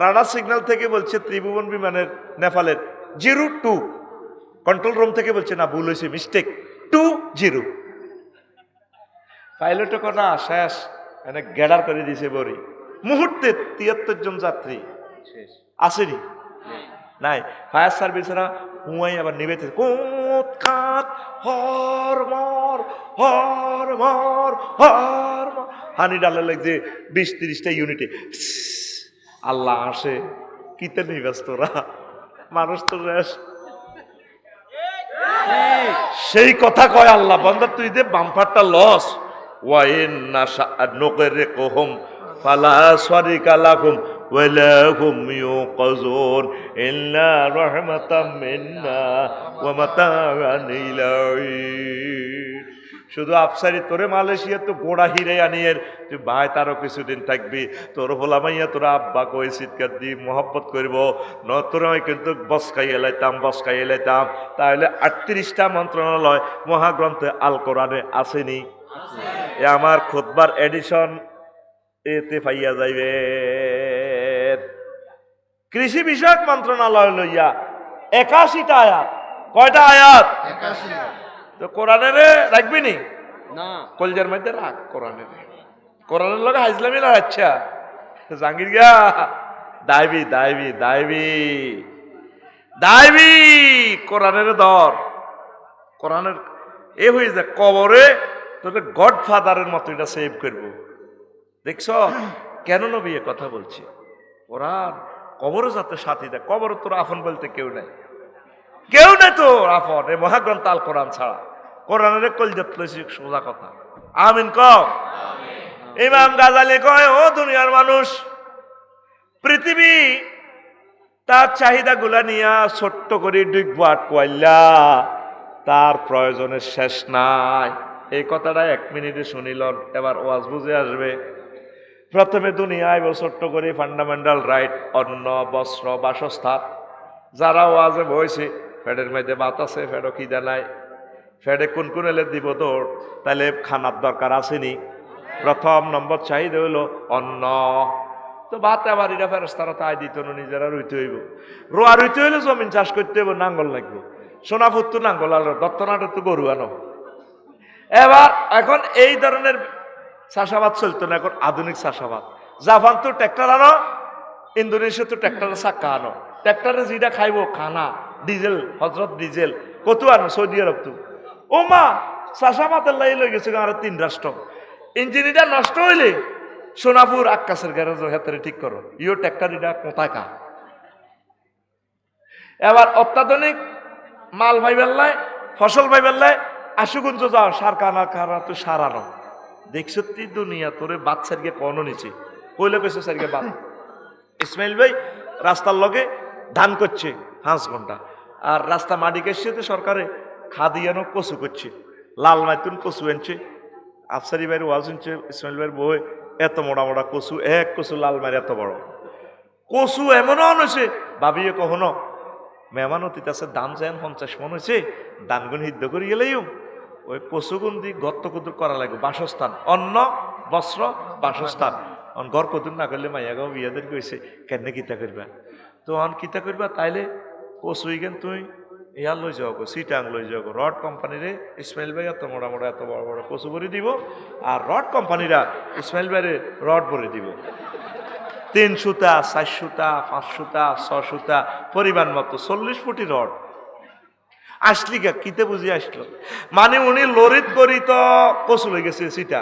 রাডার সিগন্যাল থেকে বলছে ত্রিভুবন বিমানের নেপালের 02 কন্ট্রোল রুম থেকে বলছে না ভুল হয়েছে মিস্টেক 20 পাইলটে কটা শেষ মানে গেডার করে দিয়েছে বড়ি মুহূর্তে 73 জন যাত্রী আসেনি নাই ফায়ার সার্ভিসরা হুঁয়াই আবার নিবেছে কোত কাত হর মর হর মর হর মর হানি ডালে লাগছে 20-30টা ইউনিটে আল্লাহ আসে কিতে নিবাস তোরা মানুষ তো শেষ সেই কথা কয় আল্লাহ বান্দা তুই দে বাম্পারটা লস ওয়াইন নাশা নুকরিকুহুম ফালা সারিকা লাকুম ওয়ালাহুম ইউকাযুন ইল্লা রাহমাতাম মিন্না ওয়া মাতাআন ইলাইহি শুধু আফসারি তোরে মালয়েশিয়া তো গোড়া হিরে আনিয়ের তুই ভাই তারও কিছুদিন থাকবি তোর হোলামাইয়া তোরা আব্বা কই চিৎকার দি মোহব্বত করব ন তোরা কিন্তু বসকাই এলাইতাম তাহলে 38টা মন্ত্রণালয় মহাগ্রন্থে আল কোরআনে আসেনি এ আমার খুতবার এডিশন এতে পাইয়া যাইবে কৃষি বিষয়ক মন্ত্রণালয় লইয়া 81টা আয়াত কয়টা আয়াত 81 তো কোরআনের রাখবি নি না কলজার মধ্যে রাখ কোরআনের লগে হাইজলামি না আচ্ছা জাঙ্গির গা দাইবি দাইবি দাইবি দাইবি কোরআনের দর কোরআনের এ হয়ে যায় কবরে তোকে গড ফাদারের মতো এটা সেভ করবো দেখছ কেন নবী এ কথা বলছি কোরআন কবরও যাতে সাথী দেয় কবর তোর আফন বলতে কেউ নাই তোর আফন এই মহাগ্রন্থ আল কোরআন ছাড়া কোরআনের কলজাত লইছি সোজা কথা আমিন ক ইমাম গাজালি কয় ও দুনিয়ার মানুষ পৃথিবী তার চাহিদা গুলা নিয়া ছোট্ট করে ডিগবাট কইলা তার প্রয়োজনের শেষ নাই এই কথাটা 1 মিনিটে শুনিল এবার ওয়াজ বুঝে আসবে প্রথমে দুনিয়ায় ছোট্ট করে ফান্ডামেন্টাল রাইট অন্ন বস্ত্র বাসস্থান যারা ওয়াজে বইছে ফেডের মধ্যে ভাত আছে ফেডও খিদা নাই ফেডে কোন এলে দিব দৌড় তাহলে খানার দরকার আসেনি প্রথম নম্বর চাহিদা হইল অন্ন তো ভাত আবার এটা ফেরস্তারা তাই দিত না নিজেরা রুইতে হইব রোয়া রুইতে হইলে জমিন চাষ করতে হইব নাঙ্গল লাগবে সোনাপুর তো নাঙ্গল আর দত্তনাটের তো গরু আনো এবার এখন এই ধরনের চাষাবাদ চলতো না এখন আধুনিক চাষাবাদ জাপান তো ট্র্যাক্টর আনো ইন্দোনেশিয়া তো ট্র্যাক্টরের চাক্কা আনো ট্র্যাক্টরে যেটা খাইব খানা ডিজেল হজরত ডিজেল কত আনো সৌদি আরব তো ও মা চাষাবাদের লাই লই গেছে আর 3 রাষ্ট্র ইঞ্জিনটা নষ্ট হইলে সোনাপুর আকাশের গ্যারেজের হাতে ঠিক করো ইও ট্র্যাক্টর এটা কোথায় কা এবার অত্যাধুনিক মাল ভাইবেল্লায় ফসল ভাইবেল্লায় আশুগুঞ্জ যাও সার কানা খারা তুই সার আনো দেখছ তুই দুনিয়া তোরে বাদ সারিয়ে কনো নিচে কইলে কইছে সারিয়ে বাদ ইসমাইল ভাই রাস্তার লগে ধান করছে 5 ঘন্টা আর রাস্তা মাটি কেসছে তো সরকারে খাদিয়ানো কচু করছে লাল মাইতুন কচু এনছে আফসারি ভাইয়ের ওয়াজ শুনছে ইসমাইল ভাইয়ের বই এত মোটা মোটা কচু এক কচু লাল মায়ের এত বড় কচু এমনও হয়েছে ভাবিয়ে কখনো মেহমান অতীত আছে দাম যেন 50 মন হয়েছে দানগুন সিদ্ধ করে গেলেও ওই কচুগুন দি গর্ত কুতুর করা লাগবে বাসস্থান অন্ন বস্ত্র বাসস্থান ঘর কতুর না করলে মাইয়া গাও বিয়াদের কইছে কেন কিতা করবা তো কিতা করবা তাইলে কচু ইগেন তুই ইয়ার লই যাও সিটাং লই যাও রড কোম্পানিরে ইসমাইল ভাই এত মোটা মোটা এত বড় বড় কচু ভরে দিব আর রড কোম্পানিরা ইসমাইল ভাইরে রড ভরে দিব 3 সুতা 4 সুতা 5 সুতা 6 সুতা পরিমাণ মতো 40 ফুটি রড আসলি গা কিতে বুঝি আসলো মানে উনি লরিত করি তো কচু লই গেছে সিটা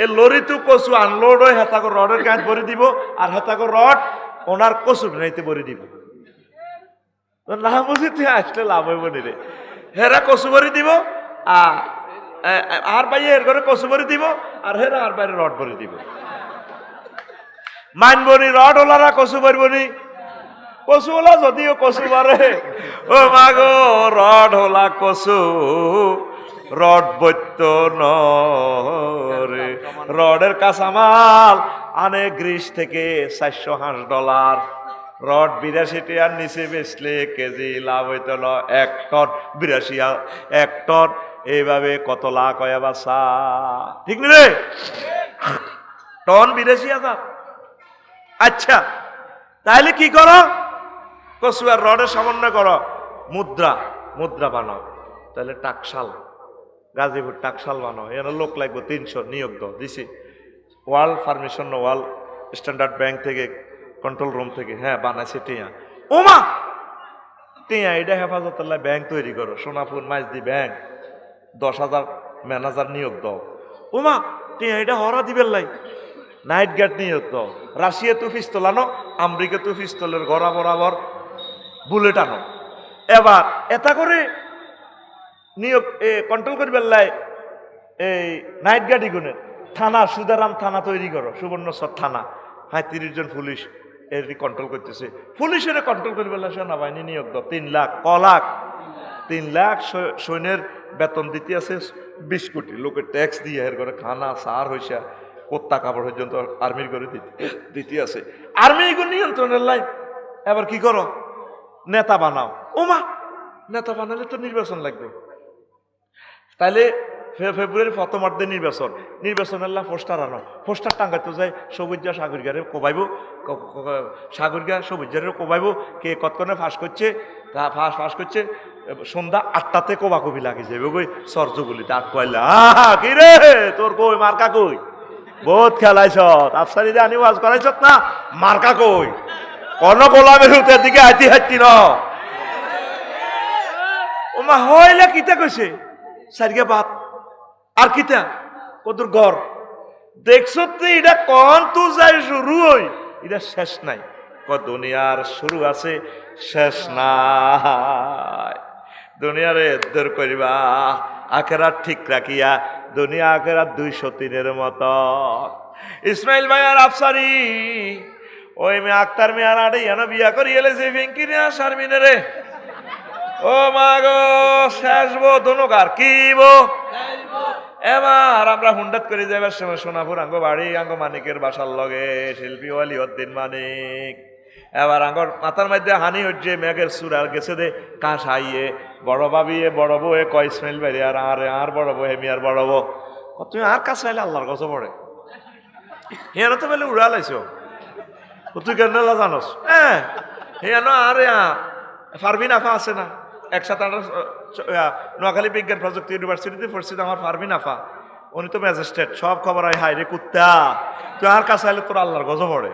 এই লরিতে কচু আনলোড হয়ে হেতাকে রডের গাঁত ভরে দিব আর হেতাকে রড ওনার কচু নাইতে ভরে দিব না বুঝি তুই আসলে লাভ হইব নি রে হেরা কচু ভরে দিব আর ভাই এর ঘরে কচু ভরে দিব আর হেরা আর বাইরে রড ভরে দিব মানবনি রড ওলারা কচু ভরবনি কচু ওলা যদিও কচু মারে ও মাগো রড হোলা কচু রড বৈত্য রে রডের কাঁচামাল আনে গ্রিস থেকে $400 রড 82 টাকার নিচে বেচলে কেজি লাভ হইত না 1 টন 82 1 টন এইভাবে কত লাখ হয় বাসা ঠিক রে টন 82,000 আচ্ছা তাহলে কি করো কচু আর রডের সমন্বয় করো মুদ্রা বানাও তাহলে টাকশাল গাজীপুর টাকশাল বানাও এর লোক লাগবে 300 নিয়োগ দাও দিছি world permission world standard bank থেকে কন্ট্রোল রুম থেকে হ্যাঁ বানাইছে টিয়া ওমা টিয়া এটা হেফাজতুল্লাহ ব্যাংক তৈরি করো সোনাপুর মাইজদি ব্যাংক 10,000 ম্যানেজার নিয়োগ দাও ওমা টিয়া এটা হরা দিবেন লাই নাইট গার্ড নিয়োগ দাও রাশিয়া তো পিস্তল আনো আমেরিকা তো পিস্তলের গড়া বরাবর বুলেট আনো এবার এটা করে নিয়োগ কন্ট্রোল করবেন লাই এই নাইট গার্ডই গুণের থানা সুদারাম থানা তৈরি করো সুবর্ণচর থানা 35 জন পুলিশ এর কন্ট্রোল করতেছে পুলিশের কন্ট্রোল করবে সেনাবাহিনী নিয়োগ দাও 3 লাখ 3 লাখ সৈন্যের বেতন দিতে আছে 20 কোটি লোকের ট্যাক্স দিয়ে এর করে খানা সার হইসা কোত্তা কাপড় পর্যন্ত আর্মির করে দিতে আছে আর্মি এগুলো নিয়ন্ত্রণের লাইন এবার কি করো নেতা বানাও ওমা নেতা বানালে তো নির্বাচন লাগবে তাইলে ফেব্রুয়ারি প্রথমার্ধে নির্বাচনের পোস্টার আনো পোস্টার টাঙ্গাইতে যায় সবুজা সাগরিকারে কোবাইব সাগরিকা সবুজারে কোবাইব কে কতক্ষণে ফাঁস করছে সন্ধ্যা 8টাতে কোবাকবি লাগে যাবে কই সরজগুলিতে কইলা কি রে তোর কই মার্কা কই বহুত খেলাইছ আফসারি যে আনি ওয়াজ করাইছ না মার্কা কই কোন গোলামের হুতের দিকে হাঁটি ন ওমা হইলে কিতা কইছে সারিয়া বাত আর কিতা কদুর ঘর দেখছো তুই এটা কন তু যাই শুরু হই এটা শেষ নাই দুনিয়ার শুরু আছে শেষ নাই দুনিয়ারে এদের করিবা আখেরাত ঠিক রাখিয়া দুনিয়া আখেরাত 203-এর মতো ইসমাইল ভাই আর আফসারি ওই মেয়ে আক্তার মেয়ার আড়ে এনে বিয়া করি এলে যে ভেঙ্কির শারমিনে রে ও মা গো শেষ বো দনুকার কি বো এবার আমরা হুন্ডাত করে যাবার সময় সোনাপুর আঙ্গ বাড়ি আঙ্গ মানিকের বাসার লগে শিল্পী ওয়ালিউদ্দিন মানিক এবার আঙ্গর মাথার মধ্যে হানি হচ্ছে মেঘের সুর আর গেছে দে কাশ হাইয়ে বড় ভাবিয়ে বড় বউ কয় ইসমাইল ভাই আর বড় বউ হেমি আর বড় বউ তুমি আর কাছে আইলে আল্লাহর কাছে পড়ে হেন তো বলে উড়ালাইছো তুই কেন জানোস হ্যাঁ হেন আরে ফারবিন আফা আছে না একসাথে নোয়াখালী বিজ্ঞান প্রযুক্তি ইউনিভার্সিটিতে পড়ছি আমার ফারবিন আফা উনি তো ম্যাজিস্ট্রেট সব খবর হয় হাই রে কুত্তা তুই আর কাছে আইলে তোর আল্লাহর গজ পড়ে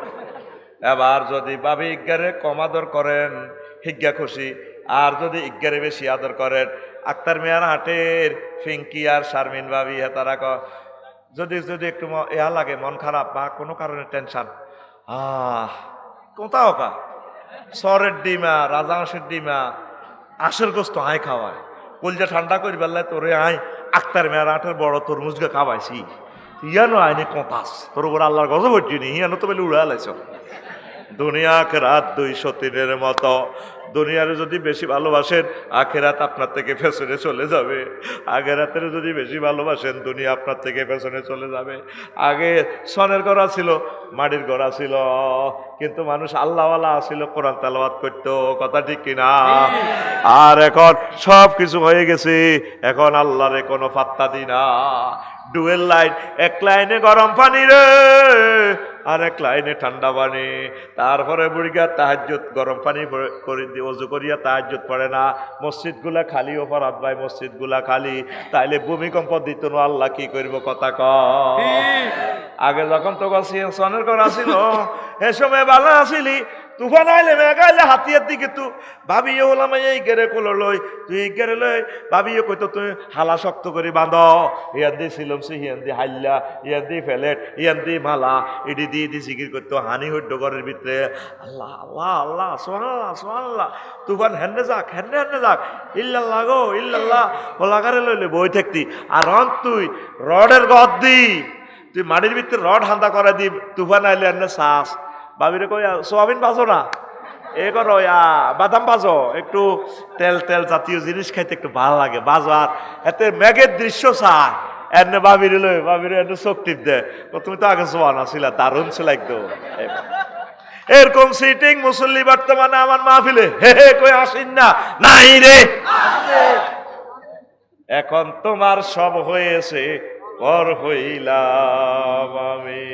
এবার যদি ভাবি ইজ্ঞারে কম আদর করেন হিজ্ঞা খুশি আর যদি ইজ্ঞারে বেশি আদর করেন আক্তার মেয়ার হাটের ফিঙ্কি আর শারমিন ভাবি তারা যদি একটু ইয়া লাগে মন খারাপ বা কোনো কারণে টেনশন কোথাও কা সরের ডিমা, রাজাহাঁসের ডিমা, আশের গোস্ত আয় খাওয়ায়, কলজা ঠান্ডা করি বেলায় তোরে আয় আক্তার মেয়ার আটের বড় তরমুজকে খাওয়াইছি, ইয়ানো আইনি কঁতাস তোর উপর আল্লাহর গজব হচ্ছি নি, ইয়ানো তো বেলে উড়া লাইছ। দুনিয়া আখেরাত 203-এর মতো। দুনিয়ারে যদি বেশি ভালোবাসেন আখেরাত আপনার থেকে পেছনে চলে যাবে, আখেরাতের যদি বেশি ভালোবাসেন দুনিয়া আপনার থেকে পেছনে চলে যাবে। আগে সনের গড়া ছিল, মাটির গড়া ছিল, কিন্তু মানুষ আল্লাহওয়ালা ছিল, কোরআন তেলাওয়াত করতো, কথা ঠিক কিনা? আর এখন সব কিছু হয়ে গেছে, এখন আল্লাহরে কোনো পাত্তা দি না। ডুয়েল লাইন, এক লাইনে গরম পানি রে, আর এক লাইনে ঠান্ডা পানি। তারপরে বুড়িগা তাহাজ্জুদ গরম পানি করে ওযু করিয়া তাহাজ্জুদ পড়ে না, মসজিদগুলা খালি, অপরাধ ভাই মসজিদগুলা খালি। তাইলে ভূমিকম্প দিত না, আল্লাহ কি করবো কথা ক? আগে যখন তো সনের ঘর আসিল, এ সময় ভালো আসিলি, তুফান আইলে মেঘাইলে হাতিয়ার দিকে তু ভাবিও হলাম এই গেরে কোলো লই, তুই এই গেরে লই, ভাবিও কইতো তুই হালা শক্ত করে বাঁধ, ইয়ান দিয়ে ছিলাম সে, ইয়ান দিয়ে হাইল্লা, ইয়ান দিয়ে ফেলেট, ইয়ান দিয়ে মালা, এটি দিয়ে দিয়ে জিকির করতো, হানি হইড ঘরের ভিতরে, আল্লাহ আল্লাহ আল্লাহ সুবহানাল্লাহ সুবহানাল্লাহ। তুফান হেন্নে যাক, হেন্নে হেন্নে যাক, ইল্লাল্লাহ গো ইল্লাল্লাহ ওলাগারে লইলে বই থাকতি। আর অন তুই রডের গদ দি, তুই মাটির ভিতরে রড হান্দা করে দি, তুফান আইলে এনে শ্বাস ভাবিরে কই সোয়াবিন বাজো না, এ করো বাদাম বাজো, একটু তেল তেল জাতীয় জিনিস খাইতে একটু ভালো লাগে, বাজো। আর এতে মেঘের দৃশ্য চায়, এনে ভাবিরে লই, ভাবিরে এনে চোখ টিপ দেয়, তুমি তো আগে সোয়ান আসিলা, দারুণ ছিল একদম। এরকম সিটিং মুসল্লি বর্তমানে আমার মাহফিলে হে হে কই আসেন না, নাই রে। এখন তোমার সব হয়েছে, পর হইলাম আমি।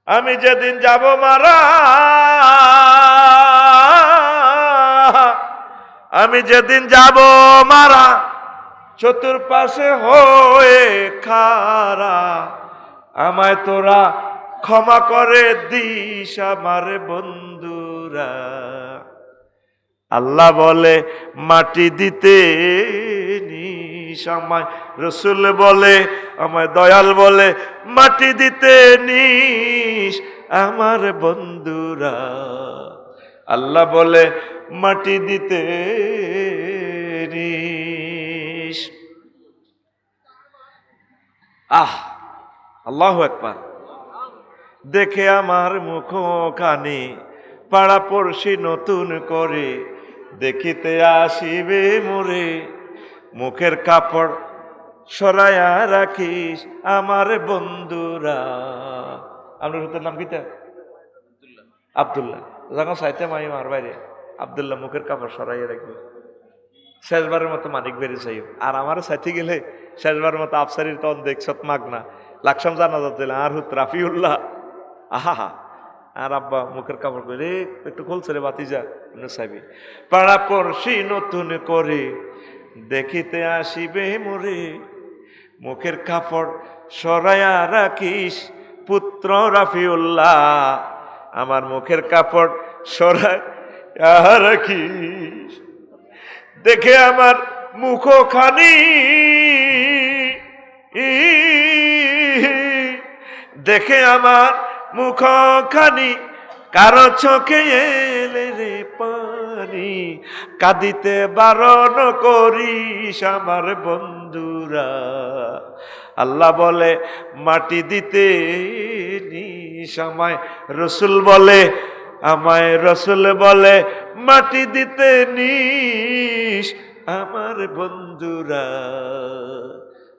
আমি যেদিন যাব মারা, আমি যেদিন যাব মারা, চতুর্পাশে হয়ে খারা, আমায় তোরা ক্ষমা করে দিস আমার বন্ধুরা। আল্লাহ বলে মাটি দিতে নিস আমায়, রসুল বলে আমায়, দয়াল বলে মাটি দিতে নিস আমার বন্ধুরা। আল্লাহ বলে মাটি দিতে নিস। আল্লাহু আকবার। দেখে আমার মুখ কানে পাড়া পড়শি নতুন করে, দেখিতে আসিবে মোরে, মুখের কাপড় সরাইয়া রাখিস আমার বন্ধুরা। আপনার হুতের নাম কিতা? আব্দুল্লাহ। যখন সাইতে মাই মার বাইরে আব্দুল্লাহ মুখের কাপড় সরাইয়া রাখবে, শেষবারের মতো মানিক বেরি চাই। আর আমারও সাইতে গেলে শেষবারের মতো আফসারির তখন দেখছত মাগনা লাকসাম জানা যাচ্ছে আর হুত রাফিউল্লাহ, আহা। আর আব্বা মুখের কাপড় করে একটু খুলছে রে বাতিজা চাইবি, পাড়া পড়শি নতুন করে দেখিতে আসিবে মোরে, মুখের কাপড় সরাইয়া রাখিস পুত্র রাফিউল্লাহ, আমার মুখের কাপড় সরাইয়া রাখিস। দেখে আমার মুখখানি, দেখে আমার মুখখানি, কারো চোখে এলে রে পানি, কাঁদিতে বারণ করিস আমার বন্ধুরা। আল্লাহ বলে মাটি দিতে নিস আমায়, রসুল বলে আমায়, রসুল বলে মাটি দিতে নিস আমার বন্ধুরা।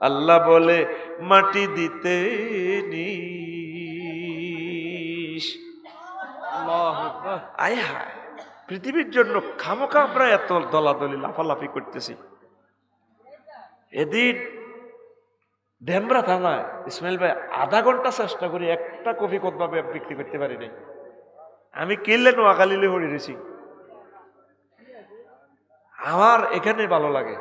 আল্লাহ বলে মাটি দিতে নিস। আয় হায়, পৃথিবীর জন্য খামোখা আমরা এত দলাদলি লাফালাফি করতেছি। এদিন ডেমরা থানায় ইসমাইল ভাই আধা ঘন্টা চেষ্টা করি একটা কফি কতভাবে বিক্রি করতে পারি নাই। আমি কিনলে নোয়াখালীলে হরিয়েছি। আমার এখানে ভালো লাগে,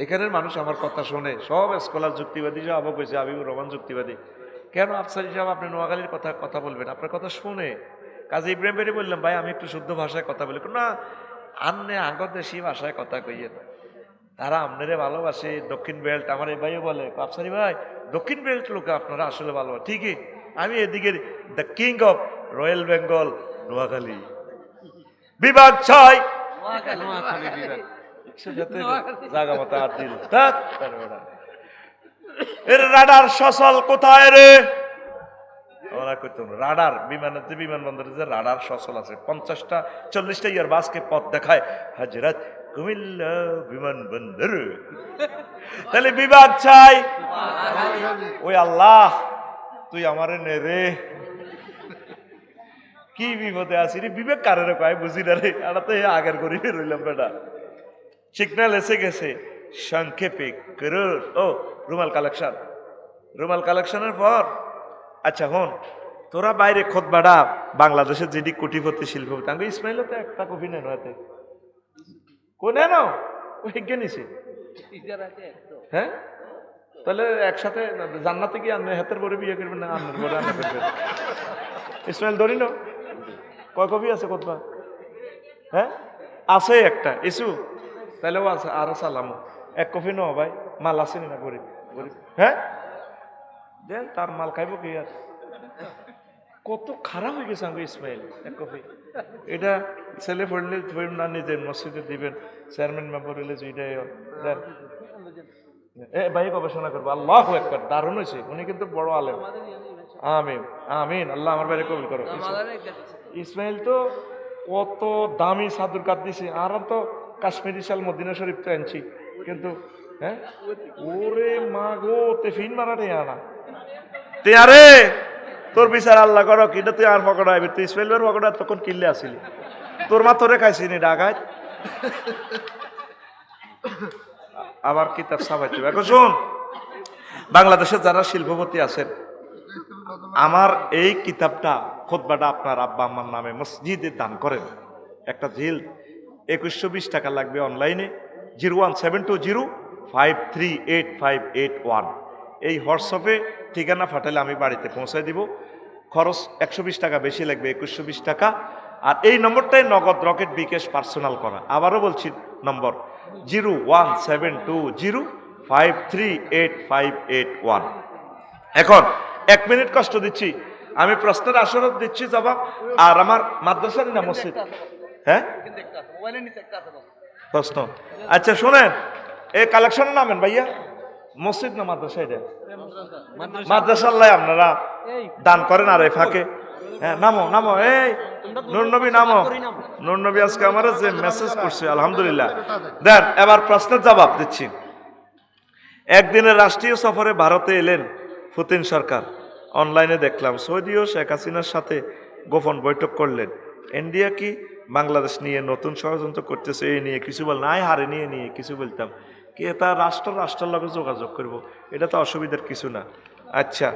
এখানের মানুষ আমার কথা শোনে, সব স্কলার যুক্তিবাদী, সব আবু কইছে হাবিবুর রহমান যুক্তিবাদী। কেন আফসারি সাহেব আপনি নোয়াখালীর কথা বলবেন? আপনার কথা শুনে কাজী ইব্রাহিম ভাই বললাম, ভাই আমি একটু শুদ্ধ ভাষায় কথা বলি। না, আন্নে আগদেশি ভাষায় কথা কইয়েন, তারা আপনারে ভালোবাসে। দক্ষিণ বেল্ট আমার এই ভাইও বলে, আফসারি ভাই দক্ষিণ বেল্ট লোক আপনারা আসলে ভালোবাসে। ঠিকই, আমি এদিকে the king of royal Bengal Noakhali বিভাগ 6 জায়গা মতো আর দিল এর রাডার সচল কোথায় রে? ওরা কইতো রাডার বিমানের যে বিমানবন্দরে যে রাডার সচল আছে 50টা 40টা ইয়ার বাসকে পথ দেখায় হাজরাত কুমিল্লা বিমানবন্দর। তাহলে বিভাগ চাই ওই আল্লাহ তুই আমারে নে রে, কি বিপদে আছি রে, বিবেক কারে রে কয় বুঝি না রে, এটা তো আগের করি রইলাম বেটা। সিগন্যাল এসে গেছে সংক্ষেপে করুন ও রুমাল কালেকশন, রুমাল কালেকশনের পর আচ্ছা হন তোরা বাইরে খোদবাটা বাংলাদেশের যেটি কোটিপতি শিল্পপতি আমি ইসমাইলও তো একটা কপি নেন হাতে কোনে নাও ওই নিছে হ্যাঁ, তাহলে একসাথে জান্নাতে কি আপনি হাতের বড় বিয়ে করবেন না আপনার বড় রান্না করবেন? ইসমাইল ধরি না কয় কপি আছে খোদবা? হ্যাঁ আছে একটা ইস্যু, তাহলে ও আছে আরো সালামো এক কপি নো ভাই, মাল আছে না গরিব গরিব হ্যাঁ দেন তার মাল খাইব কি আর? কত খারাপ হয়ে গেছে আমাকে ইসমাইল এক কপি। এটা ছেলে পড়লে না নিজের মসজিদে দিবেন, চেয়ারম্যান মেম্বার হইলে এটাই দেন ভাই গবেষণা করবো। আল্লাহ একবার দারুণ হয়েছে, উনি কিন্তু বড় আলেম। আমিন আমিন, আল্লাহ আমার বাইরে কবুল করো। ইসমাইল তো কত দামি সাদুর কাট দিছে, আর তো কাশ্মীরি শাল মদিনা শরীফ তো আনছি কিন্তু হ্যাঁ ওরে মা গো তে ফিন মারাটে আনা তে আরে তোর বিচার আল্লাহ করো কিটা তুই আর পকড়া আইবি, তুই ইসমাইলের পকড়া তখন কিনলে আসিলি তোর মা তোরে খাইছি নি ডাকাত আবার কিতাব সাবাইতে। এখন শোন বাংলাদেশের যারা শিল্পপতি আছেন আমার এই কিতাবটা খুতবাটা আপনার আব্বা আম্মার নামে মসজিদে দান করেন। একটা জিল 2120 টাকা লাগবে অনলাইনে 01720538581 এই হোয়াটসঅ্যাপে ঠিকানা ফাটালে আমি বাড়িতে পৌঁছায় দিব। খরচ 120 টাকা বেশি লাগবে 2120 টাকা। আর এই নম্বরটাই নগদ রকেট বিকাশ পার্সোনাল করা। আবারও বলছি নম্বর 01720538581। এখন 1 মিনিট কষ্ট দিচ্ছি, আমি প্রশ্নের আসরত দিচ্ছি জবাব। আর আমার মাদ্রাসার না মসজিদ হ্যাঁ প্রশ্ন আচ্ছা শোনেন এই কালেকশনের নামেন ভাইয়া মসজিদ না মাদ্রাসা? এটা মাদ্রাসা আল্লাহ আপনারা দান করেন আর এই ফাঁকে হ্যাঁ নামো নামো এই নুরনবী নামো। নুরনবী আজকে আমার যে মেসেজ করছে আলহামদুলিল্লাহ। দেন এবার প্রশ্নের জবাব দিচ্ছি। একদিনের রাষ্ট্রীয় সফরে ভারতে এলেন পুতিন সরকার। অনলাইনে দেখলাম সৌদিও শেখ হাসিনার সাথে গোপন বৈঠক করলেন। ইন্ডিয়া কি বাংলাদেশ নিয়ে নতুন ষড়যন্ত্র করতেছে এই নিয়ে কিছু বল নাই, হারে নিয়ে কিছু বলতাম কি এটা রাষ্ট্রের লগে যোগাযোগ করব, এটা তো অসুবিধার কিছু না। আচ্ছা